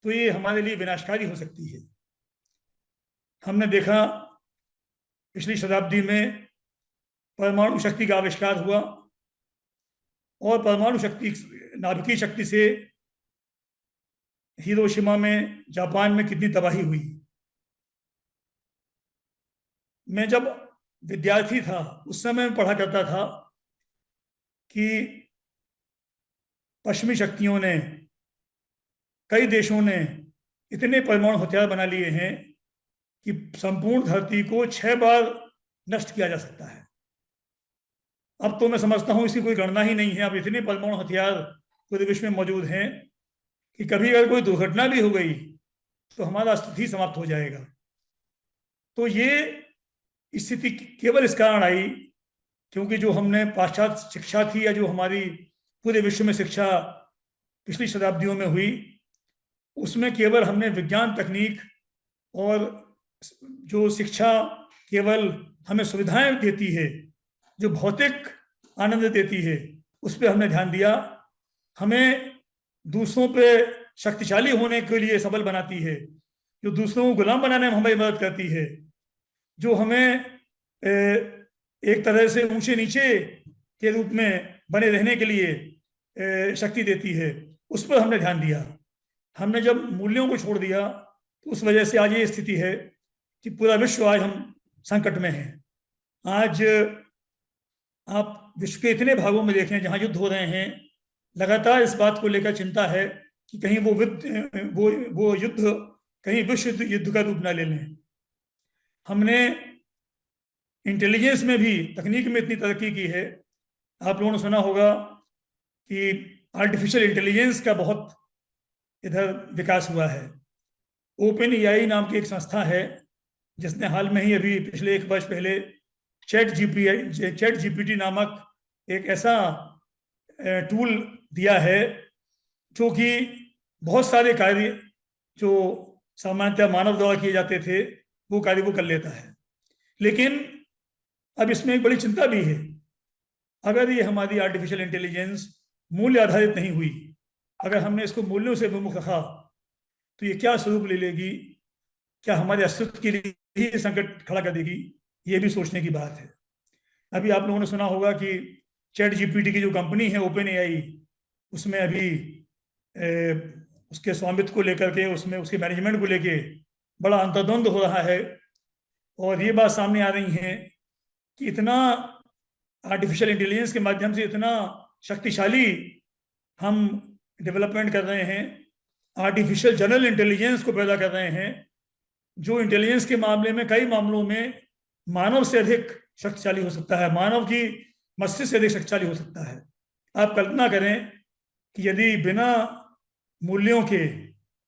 तो ये हमारे लिए विनाशकारी हो सकती है। हमने देखा पिछली शताब्दी में परमाणु शक्ति का आविष्कार हुआ और परमाणु शक्ति, नाभिकीय शक्ति से हिरोशिमा में, जापान में कितनी तबाही हुई। मैं जब विद्यार्थी था उस समय पढ़ा करता था कि पश्चिमी शक्तियों ने, कई देशों ने इतने परमाणु हथियार बना लिए हैं कि संपूर्ण धरती को 6 बार नष्ट किया जा सकता है। अब तो मैं समझता हूं इसकी कोई गणना ही नहीं है। अब इतने परमाणु हथियार पूरे विश्व में मौजूद हैं कि कभी अगर कोई दुर्घटना भी हो गई तो हमारा अस्तित्व ही समाप्त हो जाएगा। तो ये स्थिति केवल इस कारण आई क्योंकि जो हमने पाश्चात्य शिक्षा थी, या जो हमारी पूरे विश्व में शिक्षा पिछली शताब्दियों में हुई, उसमें केवल हमने विज्ञान, तकनीक और जो शिक्षा केवल हमें सुविधाएं देती है, जो भौतिक आनंद देती है, उस पर हमने ध्यान दिया। हमें दूसरों पे शक्तिशाली होने के लिए सबल बनाती है, जो दूसरों को गुलाम बनाने में हमारी मदद करती है, जो हमें एक तरह से ऊंचे नीचे के रूप में बने रहने के लिए शक्ति देती है, उस पर हमने ध्यान दिया। हमने जब मूल्यों को छोड़ दिया तो उस वजह से आज ये स्थिति है कि पूरा विश्व आज हम संकट में है। आज आप विश्व के इतने भागों में देखें जहां युद्ध हो रहे हैं, लगातार इस बात को लेकर चिंता है कि कहीं वो युद्ध कहीं विश्व युद्ध का रूप ना ले लें। हमने इंटेलिजेंस में भी, तकनीक में इतनी तरक्की की है। आप लोगों ने सुना होगा कि आर्टिफिशियल इंटेलिजेंस का बहुत इधर विकास हुआ है। ओपन एआई नाम की एक संस्था है जिसने हाल में ही अभी पिछले 1 वर्ष पहले चैट जीपीटी नामक एक ऐसा टूल दिया है जो कि बहुत सारे कार्य जो सामान्यतः मानव द्वारा किए जाते थे वो कार्य वो कर लेता है। लेकिन अब इसमें एक बड़ी चिंता भी है। अगर ये हमारी आर्टिफिशियल इंटेलिजेंस मूल्य आधारित नहीं हुई, अगर हमने इसको मूल्यों से विमुख रखा तो ये क्या स्वरूप ले लेगी, क्या हमारे अस्तित्व के लिए ही संकट खड़ा कर देगी, ये भी सोचने की बात है। अभी आप लोगों ने सुना होगा कि चैट जीपीटी की जो कंपनी है ओपन एआई, उसमें अभी उसके स्वामित्व को लेकर के, उसमें उसके मैनेजमेंट को लेके बड़ा अंतर्द्वंद हो रहा है। और ये बात सामने आ रही है कि इतना आर्टिफिशियल इंटेलिजेंस के माध्यम से इतना शक्तिशाली हम डेवलपमेंट कर रहे हैं, आर्टिफिशियल जनरल इंटेलिजेंस को पैदा कर रहे हैं, जो इंटेलिजेंस के मामले में कई मामलों में मानव से अधिक शक्तिशाली हो सकता है, मानव की मस्तिष्क से अधिक शक्तिशाली हो सकता है। आप कल्पना करें कि यदि बिना मूल्यों के,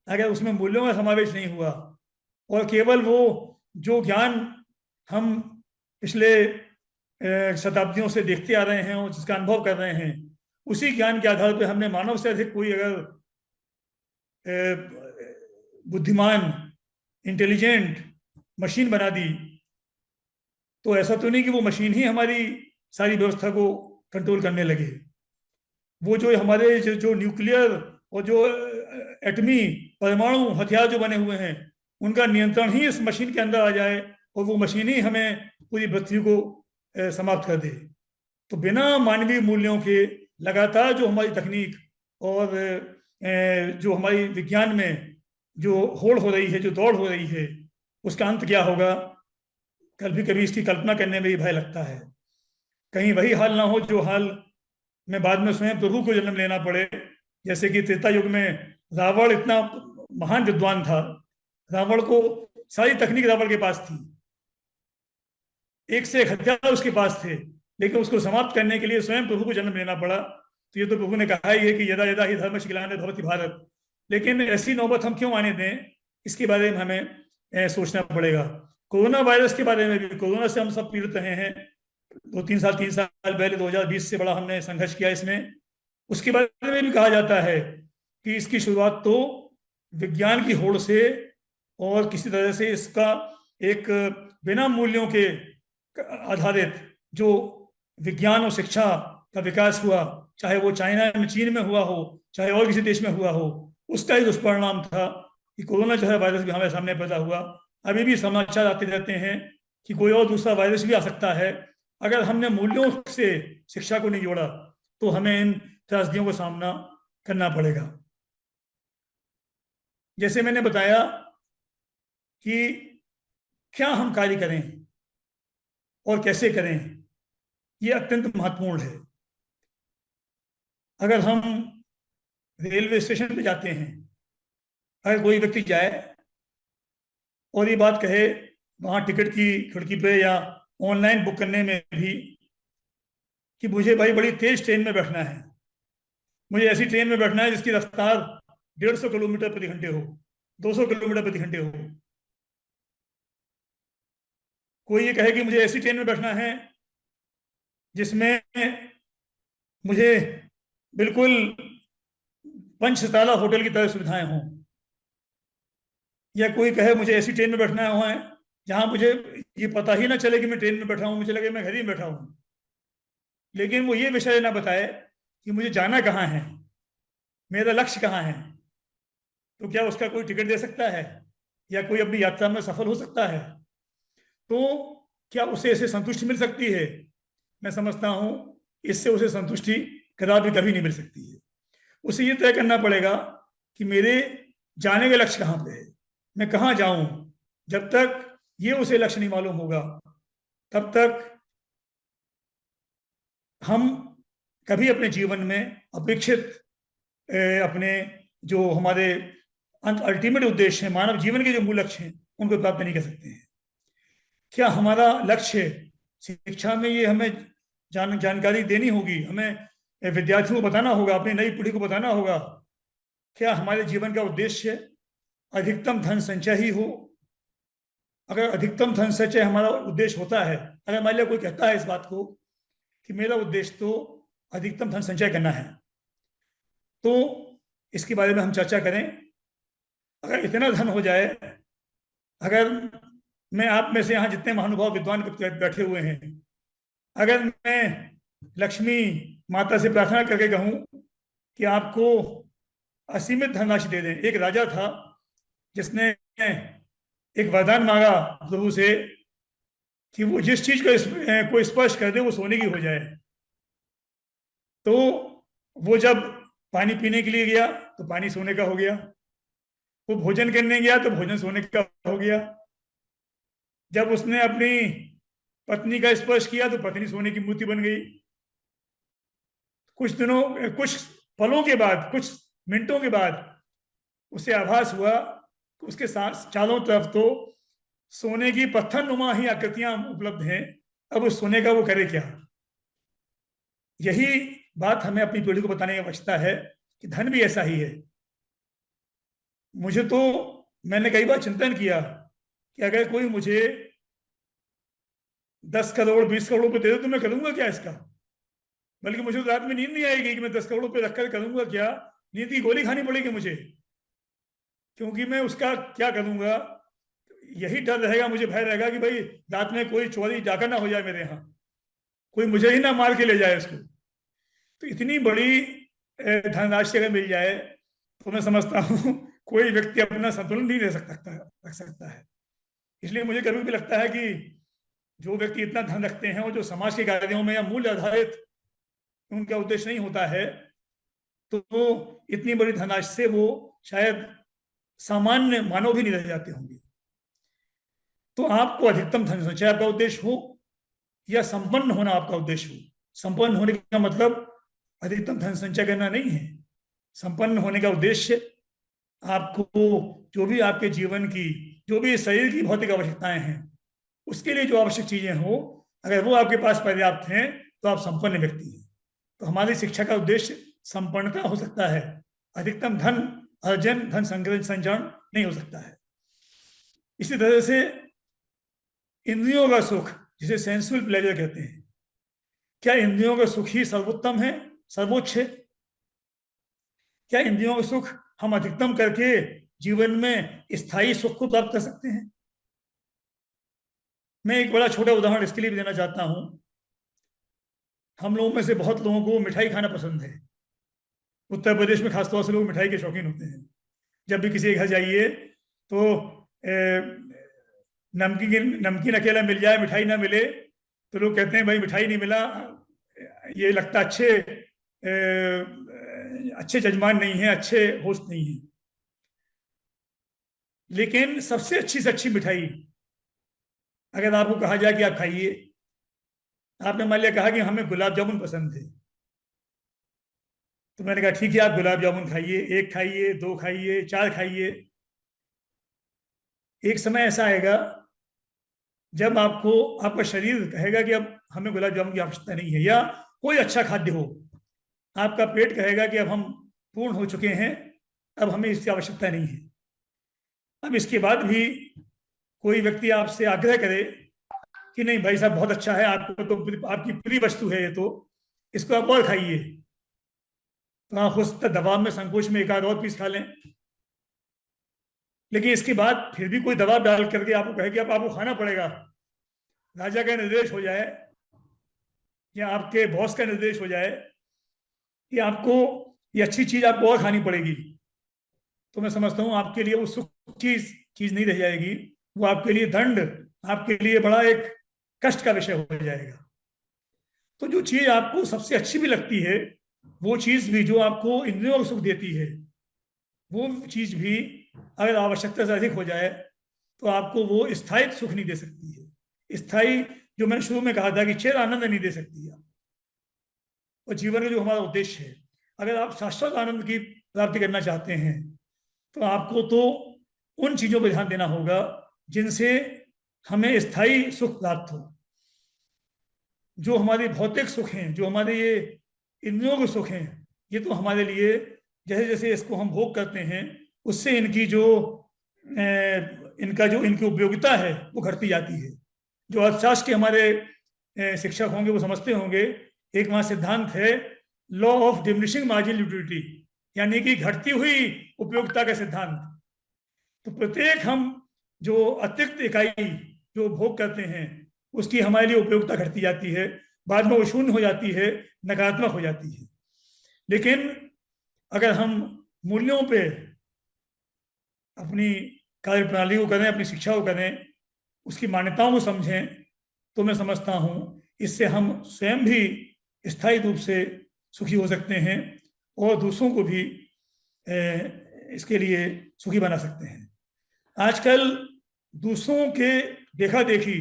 अगर उसमें मूल्यों का समावेश नहीं हुआ और केवल वो जो ज्ञान हम पिछले शताब्दियों से देखते आ रहे हैं और जिसका अनुभव कर रहे हैं, उसी ज्ञान के आधार पर हमने मानव से अधिक कोई अगर बुद्धिमान, इंटेलिजेंट मशीन बना दी, तो ऐसा तो नहीं कि वो मशीन ही हमारी सारी व्यवस्था को कंट्रोल करने लगे। वो जो हमारे जो न्यूक्लियर और जो एटमी परमाणु हथियार जो बने हुए हैं, उनका नियंत्रण ही इस मशीन के अंदर आ जाए और वो मशीन ही हमें पूरी पृथ्वी को समाप्त कर दे। तो बिना मानवीय मूल्यों के लगातार जो हमारी तकनीक और जो हमारी विज्ञान में जो होड़ हो रही है, जो दौड़ हो रही है, उसका अंत क्या होगा, कभी कभी इसकी कल्पना करने में भी भय लगता है। कहीं वही हाल ना हो जो हाल में बाद में स्वयं प्रभु को जन्म लेना पड़े, जैसे कि त्रेता युग में रावण इतना महान विद्वान था, रावण को सारी तकनीक रावण के पास थी, एक से एक हथियार उसके पास थे, लेकिन उसको समाप्त करने के लिए स्वयं प्रभु को जन्म लेना पड़ा। तो ये तो प्रभु ने कहा ही है कि यदा यदा ही धर्मस्य ग्लानिर्भवति भारत। लेकिन ऐसी नौबत हम क्यों आने दें, इसके बारे में हमें सोचना पड़ेगा। कोरोना वायरस के बारे में भी, कोरोना से हम सब पीड़ित रहे हैं। 3 साल पहले 2020 से बड़ा हमने संघर्ष किया इसमें। उसके बारे में भी कहा जाता है कि इसकी शुरुआत तो विज्ञान की होड़ से और किसी तरह से इसका एक बिना मूल्यों के आधारित जो विज्ञान और शिक्षा का विकास हुआ, चाहे वो चाइना में, चीन में हुआ हो, चाहे और किसी देश में हुआ हो, उसका ही दुष्परिणाम था कि कोरोना जो है वायरस भी हमारे सामने पैदा हुआ। अभी भी समाचार आते रहते हैं कि कोई और दूसरा वायरस भी आ सकता है। अगर हमने मूल्यों से शिक्षा को नहीं जोड़ा तो हमें इन त्रासदियों का सामना करना पड़ेगा। जैसे मैंने बताया कि क्या हम कार्य करें और कैसे करें, यह अत्यंत महत्वपूर्ण है। अगर हम रेलवे स्टेशन पे जाते हैं, अगर कोई व्यक्ति जाए और ये बात कहे वहाँ टिकट की खिड़की पे या ऑनलाइन बुक करने में भी कि मुझे भाई बड़ी तेज ट्रेन में बैठना है, मुझे ऐसी ट्रेन में बैठना है जिसकी रफ्तार 150 किलोमीटर प्रति घंटे हो, 200 किलोमीटर प्रति घंटे हो। कोई ये कहे कि मुझे ऐसी ट्रेन में बैठना है जिसमें मुझे बिल्कुल 5 सितारा होटल की तरह सुविधाएं हों, या कोई कहे मुझे ऐसी ट्रेन में बैठना है जहां मुझे ये पता ही ना चले कि मैं ट्रेन में बैठा हूं, मुझे लगे मैं घर ही में बैठा हूं। लेकिन वो ये विषय ना बताए कि मुझे जाना कहाँ है, मेरा लक्ष्य कहाँ है। तो क्या उसका कोई टिकट दे सकता है या कोई अपनी यात्रा में सफल हो सकता है? तो क्या उसे ऐसे संतुष्टि मिल सकती है? मैं समझता हूं इससे उसे संतुष्टि कदापि कभी नहीं मिल सकती है। उसे ये तय करना पड़ेगा कि मेरे जाने का लक्ष्य कहाँ पे है, मैं कहाँ जाऊं। जब तक ये उसे लक्ष्य नहीं मालूम होगा तब तक हम कभी अपने जीवन में अपेक्षित अपने जो हमारे अल्टीमेट उद्देश्य है, मानव जीवन के जो मूल लक्ष्य हैं, उनको प्राप्त नहीं कर सकते हैं। क्या हमारा लक्ष्य शिक्षा में ये हमें जानकारी देनी होगी, हमें विद्यार्थियों को बताना होगा, अपनी नई पीढ़ी को बताना होगा। क्या हमारे जीवन का उद्देश्य अधिकतम धन संचय ही हो? अगर अधिकतम धन संचय हमारा उद्देश्य होता है, अगर मान लिया कोई कहता है इस बात को कि मेरा उद्देश्य तो अधिकतम धन संचय करना है, तो इसके बारे में हम चर्चा करें। अगर इतना धन हो जाए, अगर मैं आप में से यहाँ जितने महानुभाव विद्वान बैठे हुए हैं, अगर मैं लक्ष्मी माता से प्रार्थना करके कहूँ कि आपको असीमित धनराशि दे दें। एक राजा था जिसने एक वरदान मांगा प्रभु से कि वो जिस चीज को स्पर्श कर दे वो सोने की हो जाए। तो वो जब पानी पीने के लिए गया तो पानी सोने का हो गया, वो भोजन करने गया तो भोजन सोने का हो गया, जब उसने अपनी पत्नी का स्पर्श किया तो पत्नी सोने की मूर्ति बन गई। कुछ पलों के बाद, कुछ मिनटों के बाद उसे आभास हुआ कि उसके साथ चारों तरफ तो सोने की पत्थर नुमा ही आकृतियां उपलब्ध हैं। अब उस सोने का वो करे क्या? यही बात हमें अपनी पीढ़ी को बताने की आवश्यकता है कि धन भी ऐसा ही है। मैंने कई बार चिंतन किया कि अगर कोई मुझे 10 करोड़ 20 करोड़ रुपए दे दे तो मैं करूंगा क्या इसका? बल्कि मुझे तो रात में नींद नहीं आएगी कि मैं 10 करोड़ रुपए रखकर करूंगा क्या। नींद की गोली खानी पड़ेगी मुझे, क्योंकि मैं उसका क्या करूंगा, यही डर रहेगा, मुझे भय रहेगा कि भाई रात में कोई चोरी जाकर ना हो जाए मेरे यहाँ, कोई मुझे ही ना मार के ले जाए उसको। तो इतनी बड़ी धनराशि अगर मिल जाए तो मैं समझता हूँ कोई व्यक्ति अपना संतुलन नहीं रख सकता है। इसलिए मुझे कभी भी लगता है कि जो व्यक्ति इतना धन रखते हैं और जो समाज के कार्यों में या मूल्य आधारित उनका उद्देश्य नहीं होता है, तो इतनी बड़ी धनराशि से वो शायद सामान्य मानव भी नहीं रह जाते होंगे। तो आपको अधिकतम धन संचय आपका उद्देश्य हो या संपन्न होना आपका उद्देश्य हो। संपन्न होने का मतलब अधिकतम धन संचय करना नहीं है। संपन्न होने का उद्देश्य आपको जो भी आपके जीवन की, जो भी शरीर की भौतिक आवश्यकताएं हैं, उसके लिए जो आवश्यक चीजें हो, अगर वो आपके पास पर्याप्त हैं तो आप संपन्न व्यक्ति हैं। तो हमारी शिक्षा का उद्देश्य संपन्नता हो सकता है, अधिकतम धन अर्जन, धन संचरण नहीं हो सकता है। इसी तरह से इंद्रियों का सुख, जिसे सेंसुअल प्लेजर कहते हैं, क्या इंद्रियों का सुख ही सर्वोत्तम है, सर्वोच्च है? क्या इंद्रियों का सुख हम अधिकतम करके जीवन में स्थायी सुख को प्राप्त कर सकते हैं? मैं एक बड़ा छोटा उदाहरण इसके लिए भी देना चाहता हूं। हम लोगों में से बहुत लोगों को मिठाई खाना पसंद है। उत्तर प्रदेश में खासतौर से लोग मिठाई के शौकीन होते हैं। जब भी किसी के घर जाइए तो नमकीन अकेला मिल जाए, मिठाई ना मिले तो लोग कहते हैं भाई मिठाई नहीं मिला, ये लगता अच्छे जजमान नहीं है, अच्छे होस्ट नहीं है। लेकिन सबसे अच्छी से अच्छी मिठाई अगर आपको कहा जाए कि आप खाइए, आपने मान लिया कहा कि हमें गुलाब जामुन पसंद है, तो मैंने कहा ठीक है आप गुलाब जामुन खाइए, 1 खाइए, 2 खाइए, 4 खाइए। एक समय ऐसा आएगा जब आपका शरीर कहेगा कि अब हमें गुलाब जामुन की आवश्यकता नहीं है, या कोई अच्छा खाद्य हो, आपका पेट कहेगा कि अब हम पूर्ण हो चुके हैं, अब हमें इसकी आवश्यकता नहीं है। अब इसके बाद भी कोई व्यक्ति आपसे आग्रह करे कि नहीं भाई साहब बहुत अच्छा है, आपको तो आपकी प्रिय वस्तु है ये, तो इसको आप और खाइए, तो आप हो सकता दबाव में, संकोच में 1 आध और पीस खा लें। लेकिन इसके बाद फिर भी कोई दबाव डाल करके आपको कहे कि अब आपको खाना पड़ेगा, राजा का निर्देश हो जाए या आपके बॉस का निर्देश हो जाए कि आपको ये अच्छी चीज आपको और खानी पड़ेगी, तो मैं समझता हूँ आपके लिए वो सुख की चीज नहीं रह जाएगी, वो आपके लिए दंड, आपके लिए बड़ा एक कष्ट का विषय हो जाएगा। तो जो चीज आपको सबसे अच्छी भी लगती है, वो चीज भी जो आपको इंद्रियों को सुख देती है, वो चीज भी अगर आवश्यकता से अधिक हो जाए तो आपको वो स्थायी सुख नहीं दे सकती है। स्थायी, जो मैंने शुरू में कहा था कि चिर आनंद नहीं दे सकती है। और जीवन का जो हमारा उद्देश्य है, अगर आप शाश्वत आनंद की प्राप्ति करना चाहते हैं तो आपको तो उन चीजों पर ध्यान देना होगा जिनसे हमें स्थायी सुख प्राप्त हो। जो हमारे भौतिक सुख हैं, जो हमारे ये इंद्रियों के सुख हैं, ये तो हमारे लिए जैसे जैसे इसको हम भोग करते हैं उससे इनकी इनकी उपयोगिता है वो घटती जाती है। जो अर्थशास्त्र के हमारे शिक्षक होंगे वो समझते होंगे, एक वहाँ सिद्धांत है law of diminishing marginal utility, यानी कि घटती हुई उपयोगिता का सिद्धांत। तो प्रत्येक हम जो अतिरिक्त इकाई जो भोग करते हैं उसकी हमारे लिए उपयोगिता घटती जाती है, बाद में वो शून्य हो जाती है, नकारात्मक हो जाती है। लेकिन अगर हम मूल्यों पे अपनी कार्य प्रणाली को करें, अपनी शिक्षा को करें, उसकी मान्यताओं को समझें, तो मैं समझता हूँ इससे हम स्वयं भी स्थायी रूप से सुखी हो सकते हैं और दूसरों को भी इसके लिए सुखी बना सकते हैं। आजकल दूसरों के देखा देखी,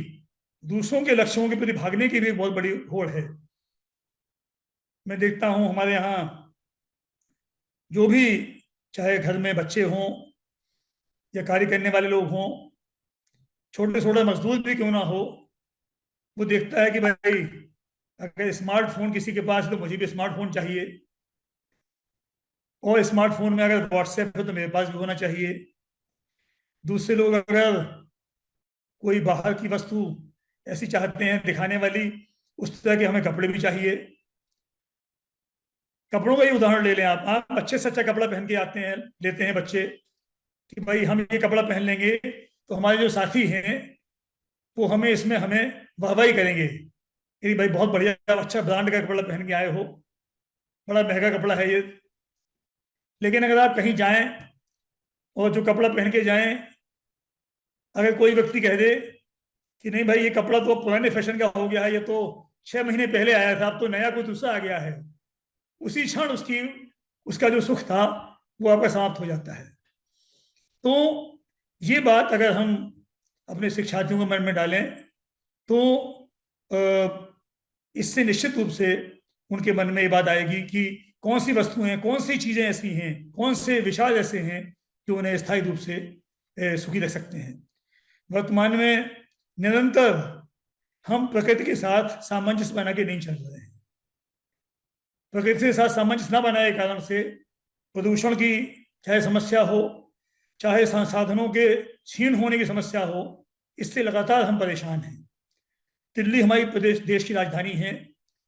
दूसरों के लक्ष्यों के प्रति भागने की भी बहुत बड़ी होड़ है। मैं देखता हूँ हमारे यहाँ जो भी, चाहे घर में बच्चे हों या कार्य करने वाले लोग हों, छोटे छोटे मजदूर भी क्यों ना हो, वो देखता है कि भाई अगर स्मार्टफोन किसी के पास है तो मुझे भी स्मार्टफोन चाहिए, और स्मार्टफोन में अगर व्हाट्सएप है तो मेरे पास भी होना चाहिए। दूसरे लोग अगर कोई बाहर की वस्तु ऐसी चाहते हैं दिखाने वाली, उस तरह के हमें कपड़े भी चाहिए। कपड़ों का ही उदाहरण ले लें आप अच्छे से अच्छा कपड़ा पहन के आते हैं, लेते हैं बच्चे कि भाई हम ये कपड़ा पहन लेंगे तो हमारे जो साथी हैं वो हमें वाहवाही करेंगे कि भाई बहुत बढ़िया, अच्छा ब्रांड का कपड़ा पहन के आए हो, बड़ा महंगा कपड़ा है ये। लेकिन अगर आप कहीं जाएं और जो कपड़ा पहन के जाएं, अगर कोई व्यक्ति कह दे कि नहीं भाई ये कपड़ा तो पुराने फैशन का हो गया है, ये तो 6 महीने पहले आया था, अब तो नया कोई दूसरा आ गया है, उसी क्षण उसका जो सुख था वो आपका समाप्त हो जाता है। तो ये बात अगर हम अपने शिक्षार्थियों को मन में डालें तो इससे निश्चित रूप से उनके मन में ये बात आएगी कि कौन सी वस्तुएं, कौन सी चीजें ऐसी हैं, कौन से विचार ऐसे हैं जो उन्हें स्थायी रूप से सुखी रख सकते हैं। वर्तमान में निरंतर हम प्रकृति के साथ सामंजस्य बना के नहीं चल रहे हैं। प्रकृति के साथ सामंजस्य न बनाए कारण से प्रदूषण की चाहे समस्या हो, चाहे संसाधनों के छीन होने की समस्या हो, इससे लगातार हम परेशान हैं। दिल्ली हमारी देश की राजधानी है।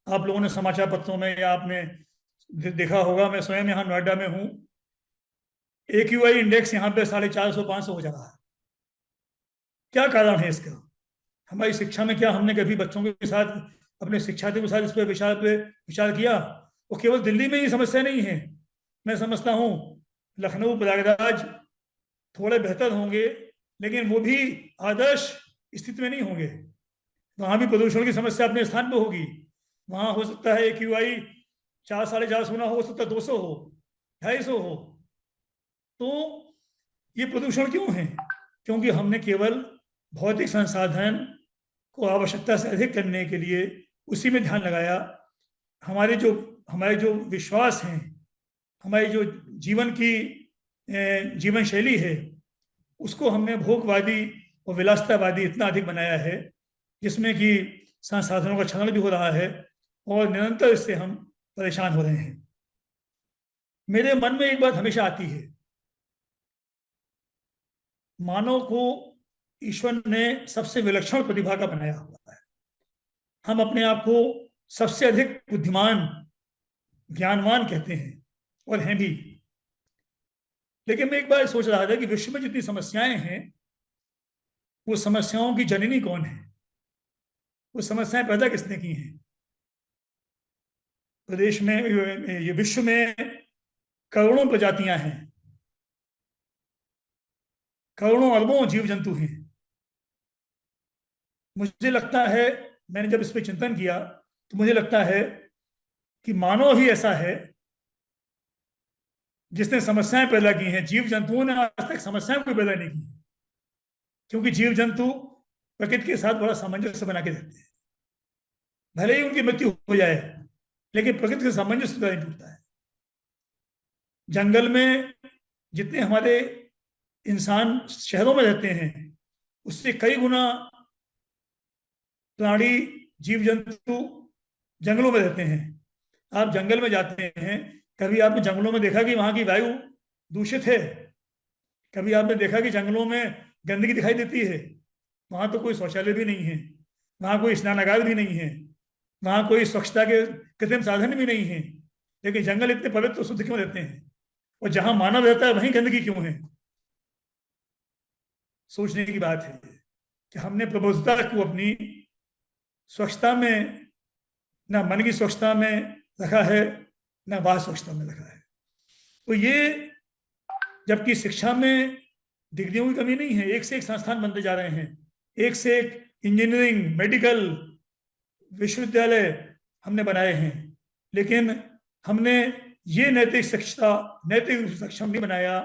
आप लोगों ने समाचार पत्रों में या आपने देखा होगा, मैं स्वयं यहाँ नोएडा में हूँ, AQI इंडेक्स यहाँ पे 450-500 हो जा रहा है। क्या कारण है इसका? हमारी शिक्षा में क्या हमने कभी बच्चों के साथ, अपने शिक्षार्थियों के साथ इस पर विचार किया? वो केवल दिल्ली में ही समस्या नहीं है। मैं समझता हूँ लखनऊ, प्रयागराज थोड़े बेहतर होंगे, लेकिन वो भी आदर्श स्थिति में नहीं होंगे। वहाँ भी प्रदूषण की समस्या अपने स्थान पर होगी। वहाँ हो सकता है AQI 400-450 ना हो सकता 200 हो, 250 हो। तो ये प्रदूषण क्यों है? क्योंकि हमने केवल भौतिक संसाधन को आवश्यकता से अधिक करने के लिए उसी में ध्यान लगाया। हमारे जो विश्वास हैं, हमारी जो जीवन शैली है, उसको हमने भोगवादी और विलासितावादी इतना अधिक बनाया है, जिसमें कि संसाधनों का क्षरण भी हो रहा है और निरंतर इससे हम परेशान हो रहे हैं। मेरे मन में एक बात हमेशा आती है, मानव को ईश्वर ने सबसे विलक्षण प्रतिभा का बनाया हुआ है। हम अपने आप को सबसे अधिक बुद्धिमान, ज्ञानवान कहते हैं और हैं भी। लेकिन मैं एक बार सोच रहा था कि विश्व में जितनी समस्याएं हैं, वो समस्याओं की जननी कौन है? वो समस्याएं पैदा किसने की हैं? प्रदेश में, ये विश्व में करोड़ों प्रजातियां हैं, करोड़ों अरबों जीव जंतु हैं। मुझे लगता है, मैंने जब इस पर चिंतन किया तो मुझे लगता है कि मानव ही ऐसा है जिसने समस्याएं पैदा की हैं। जीव जंतुओं ने आज तक समस्याएं कोई पैदा नहीं की, क्योंकि जीव जंतु प्रकृति के साथ बड़ा सामंजस्य बना के रहते हैं। भले ही उनकी मृत्यु हो जाए, लेकिन प्रकृति का सामंजस्य नहीं टूटता है। जंगल में जितने हमारे इंसान शहरों में रहते हैं, उससे कई गुना प्राणी, जीव जंतु जंगलों में रहते हैं। आप जंगल में जाते हैं, कभी आपने जंगलों में देखा कि वहां की वायु दूषित है? कभी आपने देखा कि जंगलों में गंदगी दिखाई देती है? वहां तो कोई शौचालय भी नहीं है, वहां कोई स्नानागार भी नहीं है, वहां कोई स्वच्छता के कृत्रिम साधन भी नहीं है। लेकिन जंगल इतने पवित्र और शुद्ध क्यों रहते हैं? और जहां मानव रहता है वहीं गंदगी क्यों है? सोचने की बात है कि हमने प्रबुद्धता को अपनी स्वच्छता में, ना मन की स्वच्छता में रखा है, ना बाह्य स्वच्छता में रखा है। तो ये, जबकि शिक्षा में डिग्रियों की कमी नहीं है, एक से एक संस्थान बनते जा रहे हैं, एक से एक इंजीनियरिंग, मेडिकल विश्वविद्यालय हमने बनाए हैं, लेकिन हमने ये नैतिक रूप से सक्षम नहीं बनाया।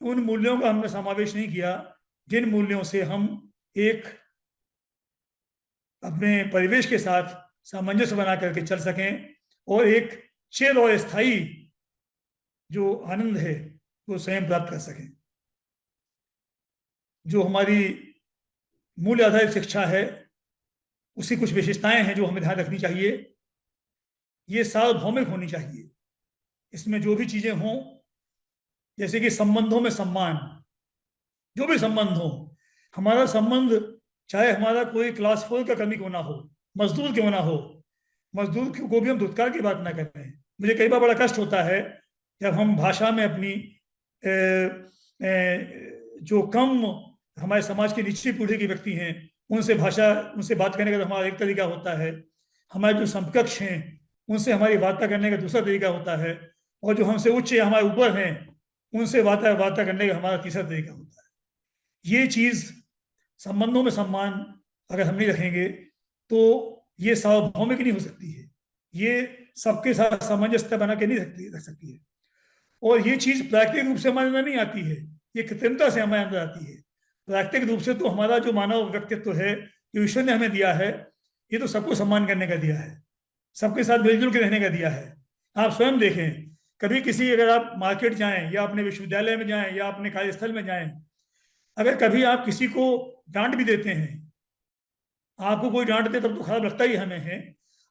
उन मूल्यों का हमने समावेश नहीं किया जिन मूल्यों से हम एक अपने परिवेश के साथ सामंजस्य बना करके चल सकें और एक चिर और स्थायी जो आनंद है वो स्वयं प्राप्त कर सकें। जो हमारी मूल्य आधारित शिक्षा है, उसकी कुछ विशेषताएं हैं जो हमें ध्यान रखनी चाहिए। ये सार्वभौमिक होनी चाहिए। इसमें जो भी चीजें हों, जैसे कि संबंधों में सम्मान, जो भी संबंध हो, हमारा संबंध चाहे हमारा कोई क्लास 4 का कर्मी क्यों ना हो, मजदूर क्यों ना हो, मजदूर को भी हम धुतकार की बात ना करें। मुझे कई बार बड़ा कष्ट होता है जब हम भाषा में अपनी जो कम हमारे समाज की निचली पीढ़ी के व्यक्ति हैं, उनसे बात करने का हमारा एक तरीका होता है, हमारे जो समकक्ष हैं उनसे हमारी वार्ता करने का दूसरा तरीका होता है, और जो हमसे उच्च या हमारे ऊपर हैं उनसे वार्ता करने का हमारा तीसरा तरीका होता है। ये चीज, संबंधों में सम्मान अगर हम नहीं रखेंगे तो ये सार्वभौमिक नहीं हो सकती है, ये सबके साथ सामंजस्य बना के नहीं रख सकती है। और ये चीज प्राकृतिक रूप से हमारे अंदर नहीं आती है, ये कृत्रिमता से हमारे अंदर आती है। प्राकृतिक रूप से तो हमारा जो मानव व्यक्तित्व है, जो ईश्वर ने हमें दिया है, ये तो सबको सम्मान करने का दिया है, सबके साथ मिलजुल के रहने का दिया है। आप स्वयं देखें, कभी किसी, अगर आप मार्केट जाएं या अपने विश्वविद्यालय में जाएं या अपने कार्यस्थल में जाएं, अगर कभी आप किसी को डांट भी देते हैं, आपको कोई डांट दे तब तो खराब लगता ही हमें है,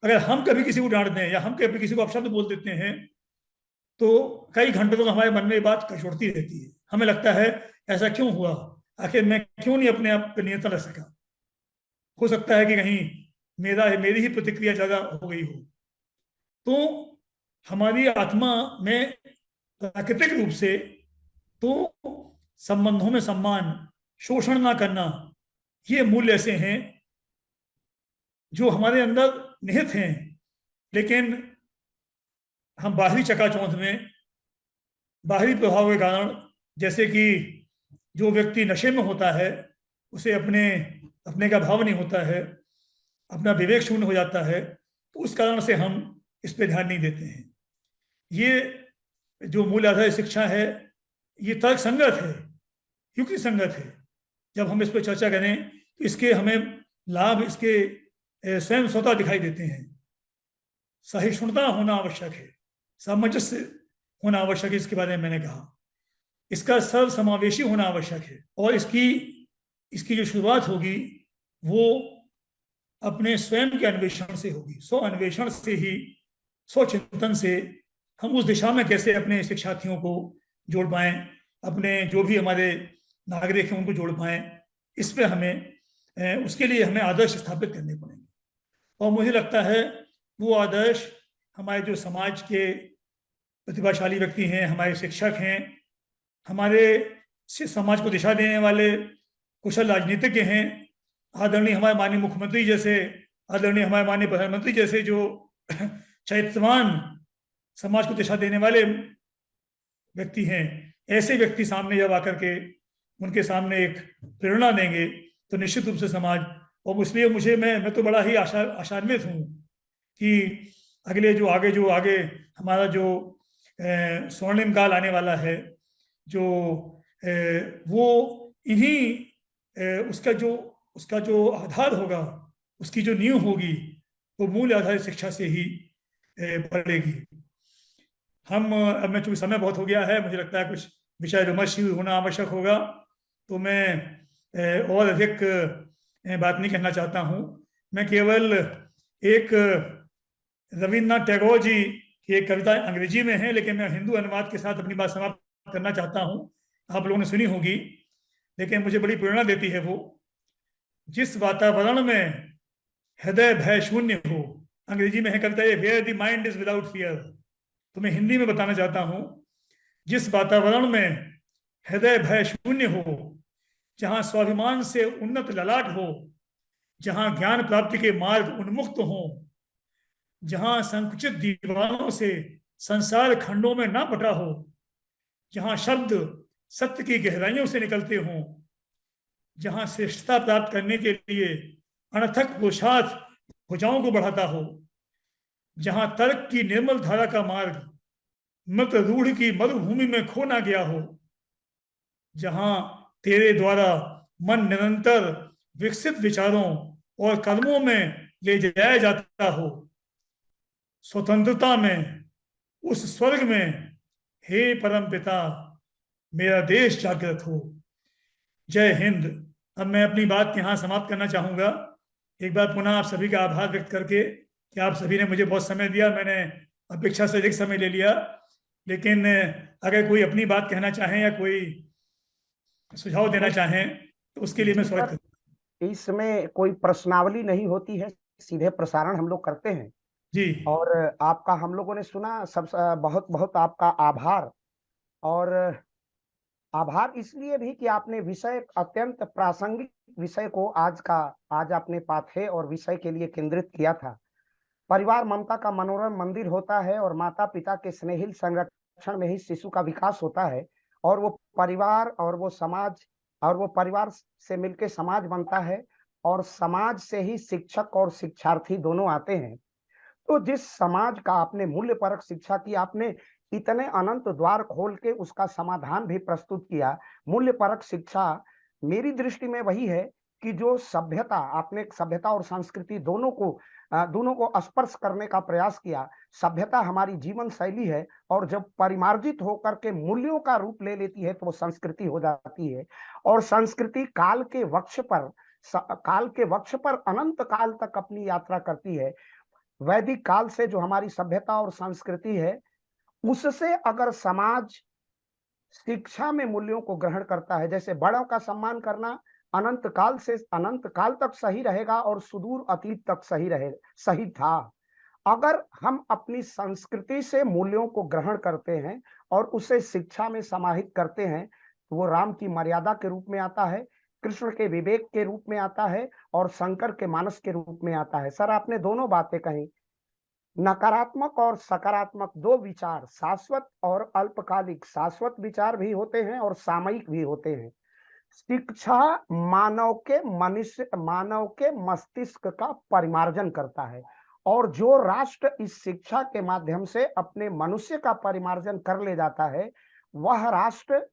अगर हम कभी किसी को डांट दें या हम कभी किसी को अपशब्द बोल देते हैं तो कई घंटों तक हमारे मन में ये बात कचोटती रहती है। हमें लगता है ऐसा क्यों हुआ, आखिर मैं क्यों नहीं अपने आप पर नियंत्रण रख सका। हो सकता है कि कहीं मेरी ही प्रतिक्रिया ज्यादा हो गई हो। तो हमारी आत्मा में प्राकृतिक रूप से तो संबंधों में सम्मान, शोषण ना करना, ये मूल्य ऐसे हैं जो हमारे अंदर निहित हैं, लेकिन हम बाहरी चकाचौंध में, बाहरी प्रभाव के कारण, जैसे कि जो व्यक्ति नशे में होता है उसे अपने का भाव नहीं होता है, अपना विवेक शून्य हो जाता है, तो उस कारण से हम इस पर ध्यान नहीं देते हैं। ये जो मूल आधारित शिक्षा है ये तर्क संगत है, युक्ति संगत है। जब हम इस पर चर्चा करें तो इसके हमें लाभ इसके स्वयं स्वतः दिखाई देते हैं। सहिष्णुता होना आवश्यक है, सामंजस्य होना आवश्यक है, इसके बारे में मैंने कहा। इसका सर्वसमावेशी होना आवश्यक है, और इसकी जो शुरुआत होगी वो अपने स्वयं के अन्वेषण से होगी। स्व अन्वेषण से ही, स्वचिंतन से हम उस दिशा में कैसे अपने शिक्षार्थियों को जोड़ पाएं, अपने जो भी हमारे नागरिक हैं उनको जोड़ पाएं, इस पे हमें उसके लिए हमें आदर्श स्थापित करने पड़ेंगे। और मुझे लगता है वो आदर्श हमारे जो समाज के प्रतिभाशाली व्यक्ति हैं, हमारे शिक्षक हैं, हमारे समाज को दिशा देने वाले कुशल राजनीतिज्ञ हैं, आदरणीय हमारे माननीय मुख्यमंत्री जैसे, आदरणीय हमारे माननीय प्रधानमंत्री जैसे जो चैतन्यवान समाज को दिशा देने वाले व्यक्ति हैं, ऐसे व्यक्ति सामने जब आकर के उनके सामने एक प्रेरणा देंगे तो निश्चित रूप से समाज, और इसलिए मैं तो बड़ा ही आशान्वित हूँ कि जो आगे हमारा जो स्वर्णिम काल आने वाला है, जो वो इन्हीं उसका जो आधार होगा, उसकी जो नींव होगी, वो मूल आधारित शिक्षा से ही पड़ेगी। अब मैं चूंकि समय बहुत हो गया है, मुझे लगता है कुछ विषय विमर्श होना आवश्यक होगा, तो मैं और अधिक बात नहीं कहना चाहता हूँ। मैं केवल एक रविन्द्रनाथ टैगोर जी की एक कविता अंग्रेजी में है, लेकिन मैं हिंदू अनुवाद के साथ अपनी बात समाप्त करना चाहता हूँ। आप लोगों ने सुनी होगी, लेकिन मुझे बड़ी प्रेरणा देती है वो। जिस वातावरण में हृदय भय शून्य हो, अंग्रेजी में है कविता ये, where the mind is without fear. तो मैं हिंदी में बताना चाहता हूँ, जिस वातावरण में हृदय भय शून्य हो, जहां स्वाभिमान से उन्नत ललाट हो, जहां ज्ञान प्राप्ति के मार्ग उन्मुक्त हो, जहां संकुचित दीवारों से संसार खंडों में ना बटा हो, जहां शब्द सत्य की गहराइयों से निकलते हों, जहां श्रेष्ठता प्राप्त करने के लिए अनथक पुरुषार्थ भुजाओं को बढ़ाता हो, जहां तर्क की निर्मल धारा का मार्ग मृत रूढ़ की मरुभूमि में खो ना गया हो, जहां तेरे द्वारा मन निरंतर विकसित विचारों और कर्मों में ले जाया जाता हो, स्वतंत्रता में, उस स्वर्ग में, हे परम पिता मेरा देश जागृत हो। जय हिंद। अब मैं अपनी बात यहाँ समाप्त करना चाहूँगा, एक बार पुनः आप सभी का आभार व्यक्त करके कि आप सभी ने मुझे बहुत समय दिया। मैंने अपेक्षा से अधिक समय ले लिया, लेकिन अगर कोई अपनी बात कहना चाहें या कोई सुझाव देना चाहें तो उसके लिए मैं स्वागत करता हूं। इसमें कोई प्रश्नावली नहीं होती है, सीधे प्रसारण हम लोग करते हैं जी। और आपका हम लोगों ने सुना, सब बहुत बहुत आपका आभार। और आभार इसलिए भी कि आपने विषय, अत्यंत प्रासंगिक विषय को आज आपने पाठ्य और विषय के लिए केंद्रित किया था। परिवार ममता का मनोरम मंदिर होता है और माता पिता के स्नेहिल संरक्षण में ही शिशु का विकास होता है, और वो परिवार और वो समाज, और वो परिवार से मिलकर समाज बनता है, और समाज से ही शिक्षक और शिक्षार्थी दोनों आते हैं। तो जिस समाज का आपने मूल्य परक शिक्षा की, आपने इतने अनंत द्वार खोल के उसका समाधान भी प्रस्तुत किया। मूल्य परक शिक्षा मेरी दृष्टि में वही है कि जो सभ्यता, आपने सभ्यता और संस्कृति दोनों को स्पर्श करने का प्रयास किया। सभ्यता हमारी जीवन शैली है और जब परिमार्जित होकर के मूल्यों का रूप ले लेती है तो वो संस्कृति हो जाती है। और संस्कृति काल के वक्ष पर अनंत काल तक अपनी यात्रा करती है। वैदिक काल से जो हमारी सभ्यता और संस्कृति है, उससे अगर समाज शिक्षा में मूल्यों को ग्रहण करता है, जैसे बड़ों का सम्मान करना अनंत काल से अनंत काल तक सही रहेगा और सुदूर अतीत तक सही था। अगर हम अपनी संस्कृति से मूल्यों को ग्रहण करते हैं और उसे शिक्षा में समाहित करते हैं तो वो राम की मर्यादा के रूप में आता है, कृष्ण के विवेक के रूप में आता है और शंकर के मानस के रूप में आता है। सर, आपने दोनों बातें कही, नकारात्मक और सकारात्मक दो विचार, शाश्वत और अल्पकालिक। शाश्वत विचार भी होते हैं और सामयिक भी होते हैं। शिक्षा मानव के मस्तिष्क का परिमार्जन करता है और जो राष्ट्र इस शिक्षा के माध्यम से अपने मनुष्य का परिमार्जन कर ले जाता है वह राष्ट्र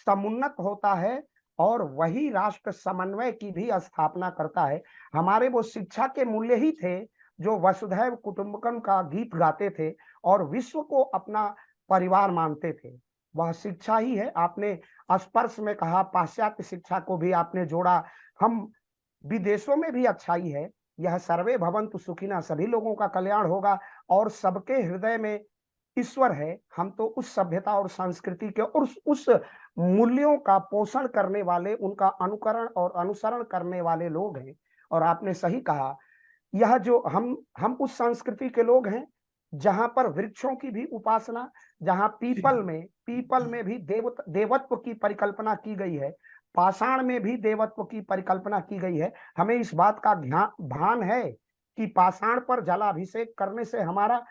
समुन्नत होता है और वही राष्ट्र समन्वय की भी स्थापना करता है। हमारे वो शिक्षा के मूल्य ही थे जो वसुधैव कुटुंबकम का गीत गाते थे और विश्व को अपना परिवार मानते थे, वह शिक्षा ही है। आपने स्पर्श में कहा, पाश्चात्य शिक्षा को भी आपने जोड़ा। हम विदेशों में भी अच्छाई है, यह सर्वे भवन्तु सुखिनः, सभी लोगों का कल्याण होगा और सबके हृदय में ईश्वर है। हम तो उस सभ्यता और संस्कृति के और उस मूल्यों का पोषण करने वाले, उनका अनुकरण और अनुसरण करने वाले लोग हैं। और आपने सही कहा, यह जो हम उस संस्कृति के लोग हैं जहां पर वृक्षों की भी उपासना, जहां पीपल में भी देवत्व की परिकल्पना की गई है, पाषाण में भी देवत्व की परिकल्पना की गई है। हमें इस बात का भान है कि पाषाण पर जलाभिषेक करने से हमारा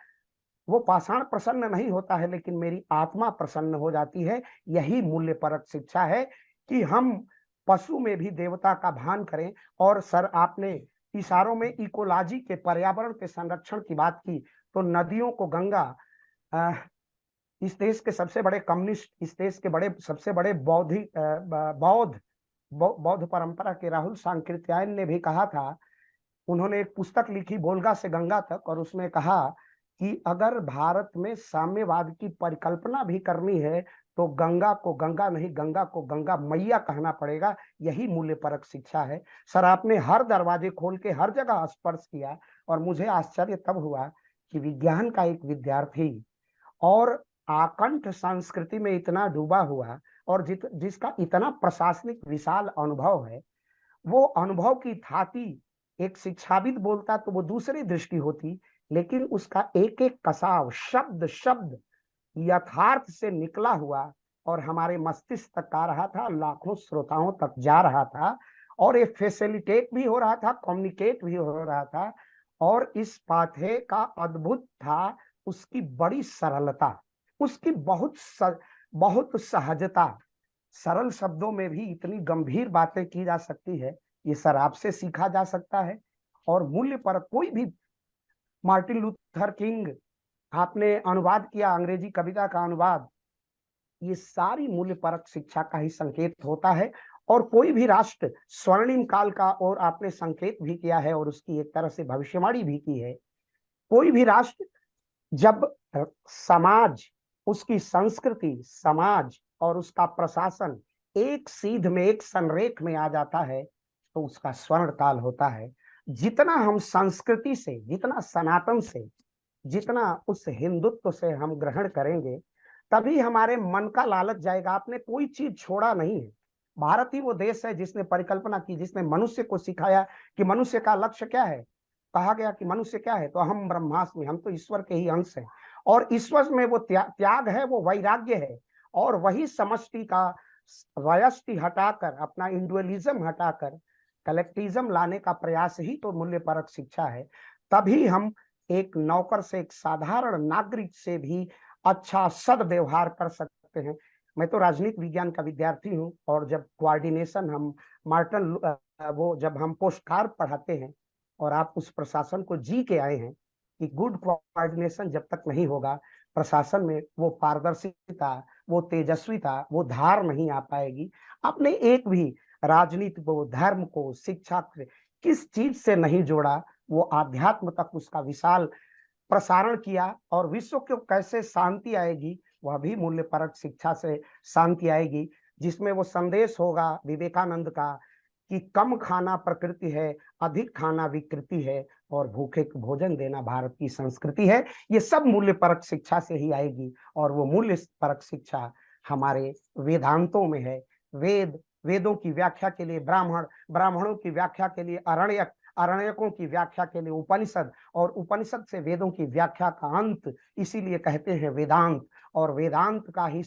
वो पाषाण प्रसन्न नहीं होता है, लेकिन मेरी आत्मा प्रसन्न हो जाती है। यही मूल्य परक शिक्षा है कि हम पशु में भी देवता का भान करें। और सर, आपने इशारों में इकोलॉजी के, पर्यावरण के संरक्षण की बात की, तो नदियों को गंगा, इस देश के सबसे बड़े कम्युनिस्ट, इस देश के सबसे बड़े बौद्ध परंपरा के राहुल सांकृत्यायन ने भी कहा था। उन्होंने एक पुस्तक लिखी वोल्गा से गंगा तक, और उसमें कहा कि अगर भारत में साम्यवाद की परिकल्पना भी करनी है तो गंगा को गंगा नहीं, गंगा को गंगा मैया कहना पड़ेगा। यही मूल्य परक शिक्षा है। सर, आपने हर दरवाजे खोल के हर जगह स्पर्श किया और मुझे आश्चर्य तब हुआ कि विज्ञान का एक विद्यार्थी और आकंठ संस्कृति में इतना डूबा हुआ और जिसका इतना प्रशासनिक विशाल अनुभव है, वो अनुभव की थाती एक शिक्षाविद बोलता तो वो दूसरी दृष्टि होती, लेकिन उसका एक एक कसाव, शब्द शब्द यथार्थ से निकला हुआ और हमारे मस्तिष्क तक आ रहा था, लाखों श्रोताओं तक जा रहा था और ये फैसिलिटेट भी हो रहा था, कम्युनिकेट भी हो रहा था। और इस पाठ्य का अद्भुत था उसकी बड़ी सरलता, उसकी बहुत सहजता। सरल शब्दों में भी इतनी गंभीर बातें की जा सकती है, ये सर आपसे सीखा जा सकता है। और मूल्य पर कोई भी, मार्टिन लूथर किंग, आपने अनुवाद किया अंग्रेजी कविता का अनुवाद, ये सारी मूल्य परक शिक्षा का ही संकेत होता है। और कोई भी राष्ट्र स्वर्णिम काल का, और आपने संकेत भी किया है और उसकी एक तरह से भविष्यवाणी भी की है, कोई भी राष्ट्र जब समाज, उसकी संस्कृति, समाज और उसका प्रशासन एक सीध में, एक संरेख में आ जाता है तो उसका स्वर्ण काल होता है। जितना हम संस्कृति से, जितना सनातन से, जितना उस हिंदुत्व से हम ग्रहण करेंगे, तभी हमारे मन का लालच जाएगा। आपने कोई चीज छोड़ा नहीं है। भारत ही वो देश है जिसने परिकल्पना की, जिसने मनुष्य को सिखाया कि मनुष्य का लक्ष्य क्या है। कहा गया कि मनुष्य क्या है, तो हम ब्रह्मास्मि, हम तो ईश्वर के ही अंश हैं। और ईश्वर में वो त्याग है, वो वैराग्य है, और वही समष्टि का वयष्टि हटाकर, अपना इंडिविजुअलिज्म हटाकर कलेक्टिज्म लाने का प्रयास ही तो मूल्य परक शिक्षा है। तभी हम एक नौकर से, एक साधारण नागरिक से भी अच्छा सद्व्यवहार कर सकते हैं। मैं तो राजनीति विज्ञान का विद्यार्थी हूँ, और जब कोऑर्डिनेशन हम वो जब हम पोस्ट कार्ड पढ़ाते हैं और आप उस प्रशासन को जी के आए हैं कि गुड कोऑर्डिनेशन जब तक नहीं होगा, प्रशासन में वो पारदर्शिता, वो तेजस्विता, वो धार नहीं आ पाएगी। आपने एक भी राजनीति को, धर्म को, शिक्षा को किस चीज से नहीं जोड़ा, वो आध्यात्म तक उसका विशाल प्रसारण किया। और विश्व को कैसे शांति आएगी, वह भी मूल्यपरक शिक्षा से शांति आएगी, जिसमें वो संदेश होगा विवेकानंद का कि कम खाना प्रकृति है, अधिक खाना विकृति है, और भूखे को भोजन देना भारत की संस्कृति है। ये सब मूल्यपरक शिक्षा से ही आएगी, और वो मूल्यपरक शिक्षा हमारे वेदांतों में है। वेदों की व्याख्या के लिए ब्राह्मण, ब्राह्मणों की व्याख्या के लिए अरण्यक, अरण्यकों की व्याख्या के लिए उपनिषद, और उपनिषद से वेदों की व्याख्या का अंत, इसीलिए कहते हैं वेदांत। और वेदांत का ही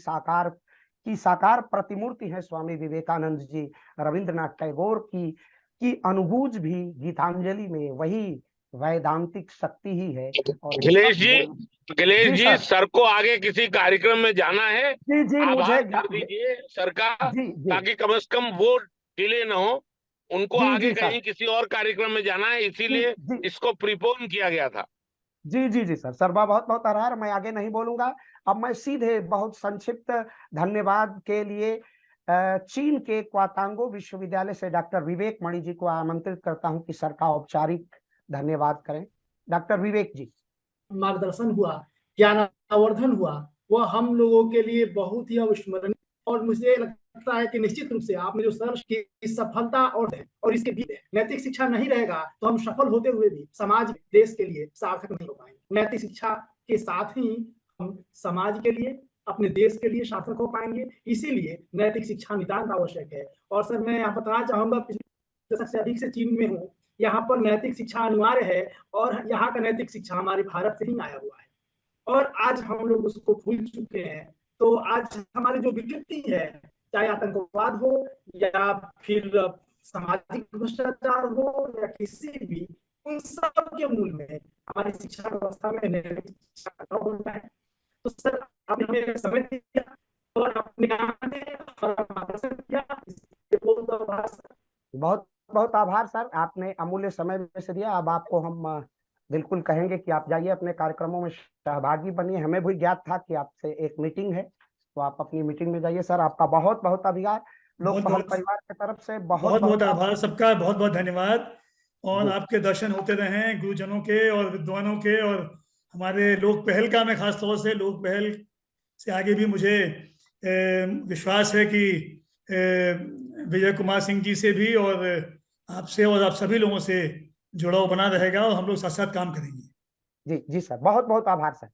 साकार प्रतिमूर्ति है स्वामी विवेकानंद जी। रविंद्रनाथ टैगोर की अनुभूज भी गीतांजलि में वही वैदांतिक शक्ति ही है। अखिलेश जी, सर को आगे किसी कार्यक्रम में जाना है। जी जी, मुझे कर दीजिए सर का, ताकि कम से कम वो डिले न हो। उनको आगे कहीं किसी और कार्यक्रम में जाना है, इसीलिए इसको प्रीपोन किया गया था। जी जी जी सर, सर बहुत बहुत आभार। मैं आगे नहीं बोलूंगा। अब मैं सीधे बहुत संक्षिप्त धन्यवाद के लिए चीन के क्वातांगो विश्वविद्यालय से डॉक्टर विवेक मणि जी को आमंत्रित करता हूं कि सर का औपचारिक धन्यवाद करें। डॉक्टर विवेक जी। मार्गदर्शन हुआ, ज्ञानावर्धन हुआ, वह हम लोगों के लिए बहुत ही अविस्मरणीय, और मुझे लगता है कि निश्चित रूप से आपने जो सर की सफलता और इसके भी नैतिक शिक्षा नहीं रहेगा तो हम सफल होते हुए भी समाज, देश के लिए सार्थक नहीं हो पाएंगे। नैतिक शिक्षा के साथ ही हम समाज के लिए, अपने देश के लिए सार्थक हो पाएंगे। इसीलिए नैतिक शिक्षा नितांत आवश्यक है। और सर मैं यहाँ बताना चाहूंगा, पिछले दशक से अधिक से चीन में हूँ, यहाँ पर नैतिक शिक्षा अनिवार्य है, और यहाँ का नैतिक शिक्षा हमारे भारत से ही आया हुआ है, और आज हम लोग उसको भूल चुके हैं। तो आज हमारी जो विकृति है, चाहे आतंकवाद हो या फिर सामाजिक भ्रष्टाचार हो या किसी भी, उन सब के मूल में हमारी शिक्षा व्यवस्था में नैतिक शिक्षा का होता है। तो सर आपने हमें समय दिया और अपने बहुत बहुत आभार सर, आपने अमूल्य समय में से दिया। अब आपको हम बिल्कुल कहेंगे कि आप जाइए अपने कार्यक्रमों में सहभागी बनिए। हमें भी ज्ञात था कि आपसे एक मीटिंग है, तो आप अपनी मीटिंग में जाइए। सर आपका बहुत बहुत आभार, लोक पहल परिवार की तरफ से बहुत बहुत आभार सबका, बहुत बहुत धन्यवाद। और आपके दर्शन होते रहे गुरुजनों के और विद्वानों के, और हमारे लोक पहल का, मैं खास तौर से लोक पहल से आगे भी मुझे विश्वास है कि विजय कुमार सिंह जी से भी और आपसे और आप सभी लोगों से जुड़ाव बना रहेगा, और हम लोग साथ साथ काम करेंगे। जी जी सर, बहुत बहुत आभार सर।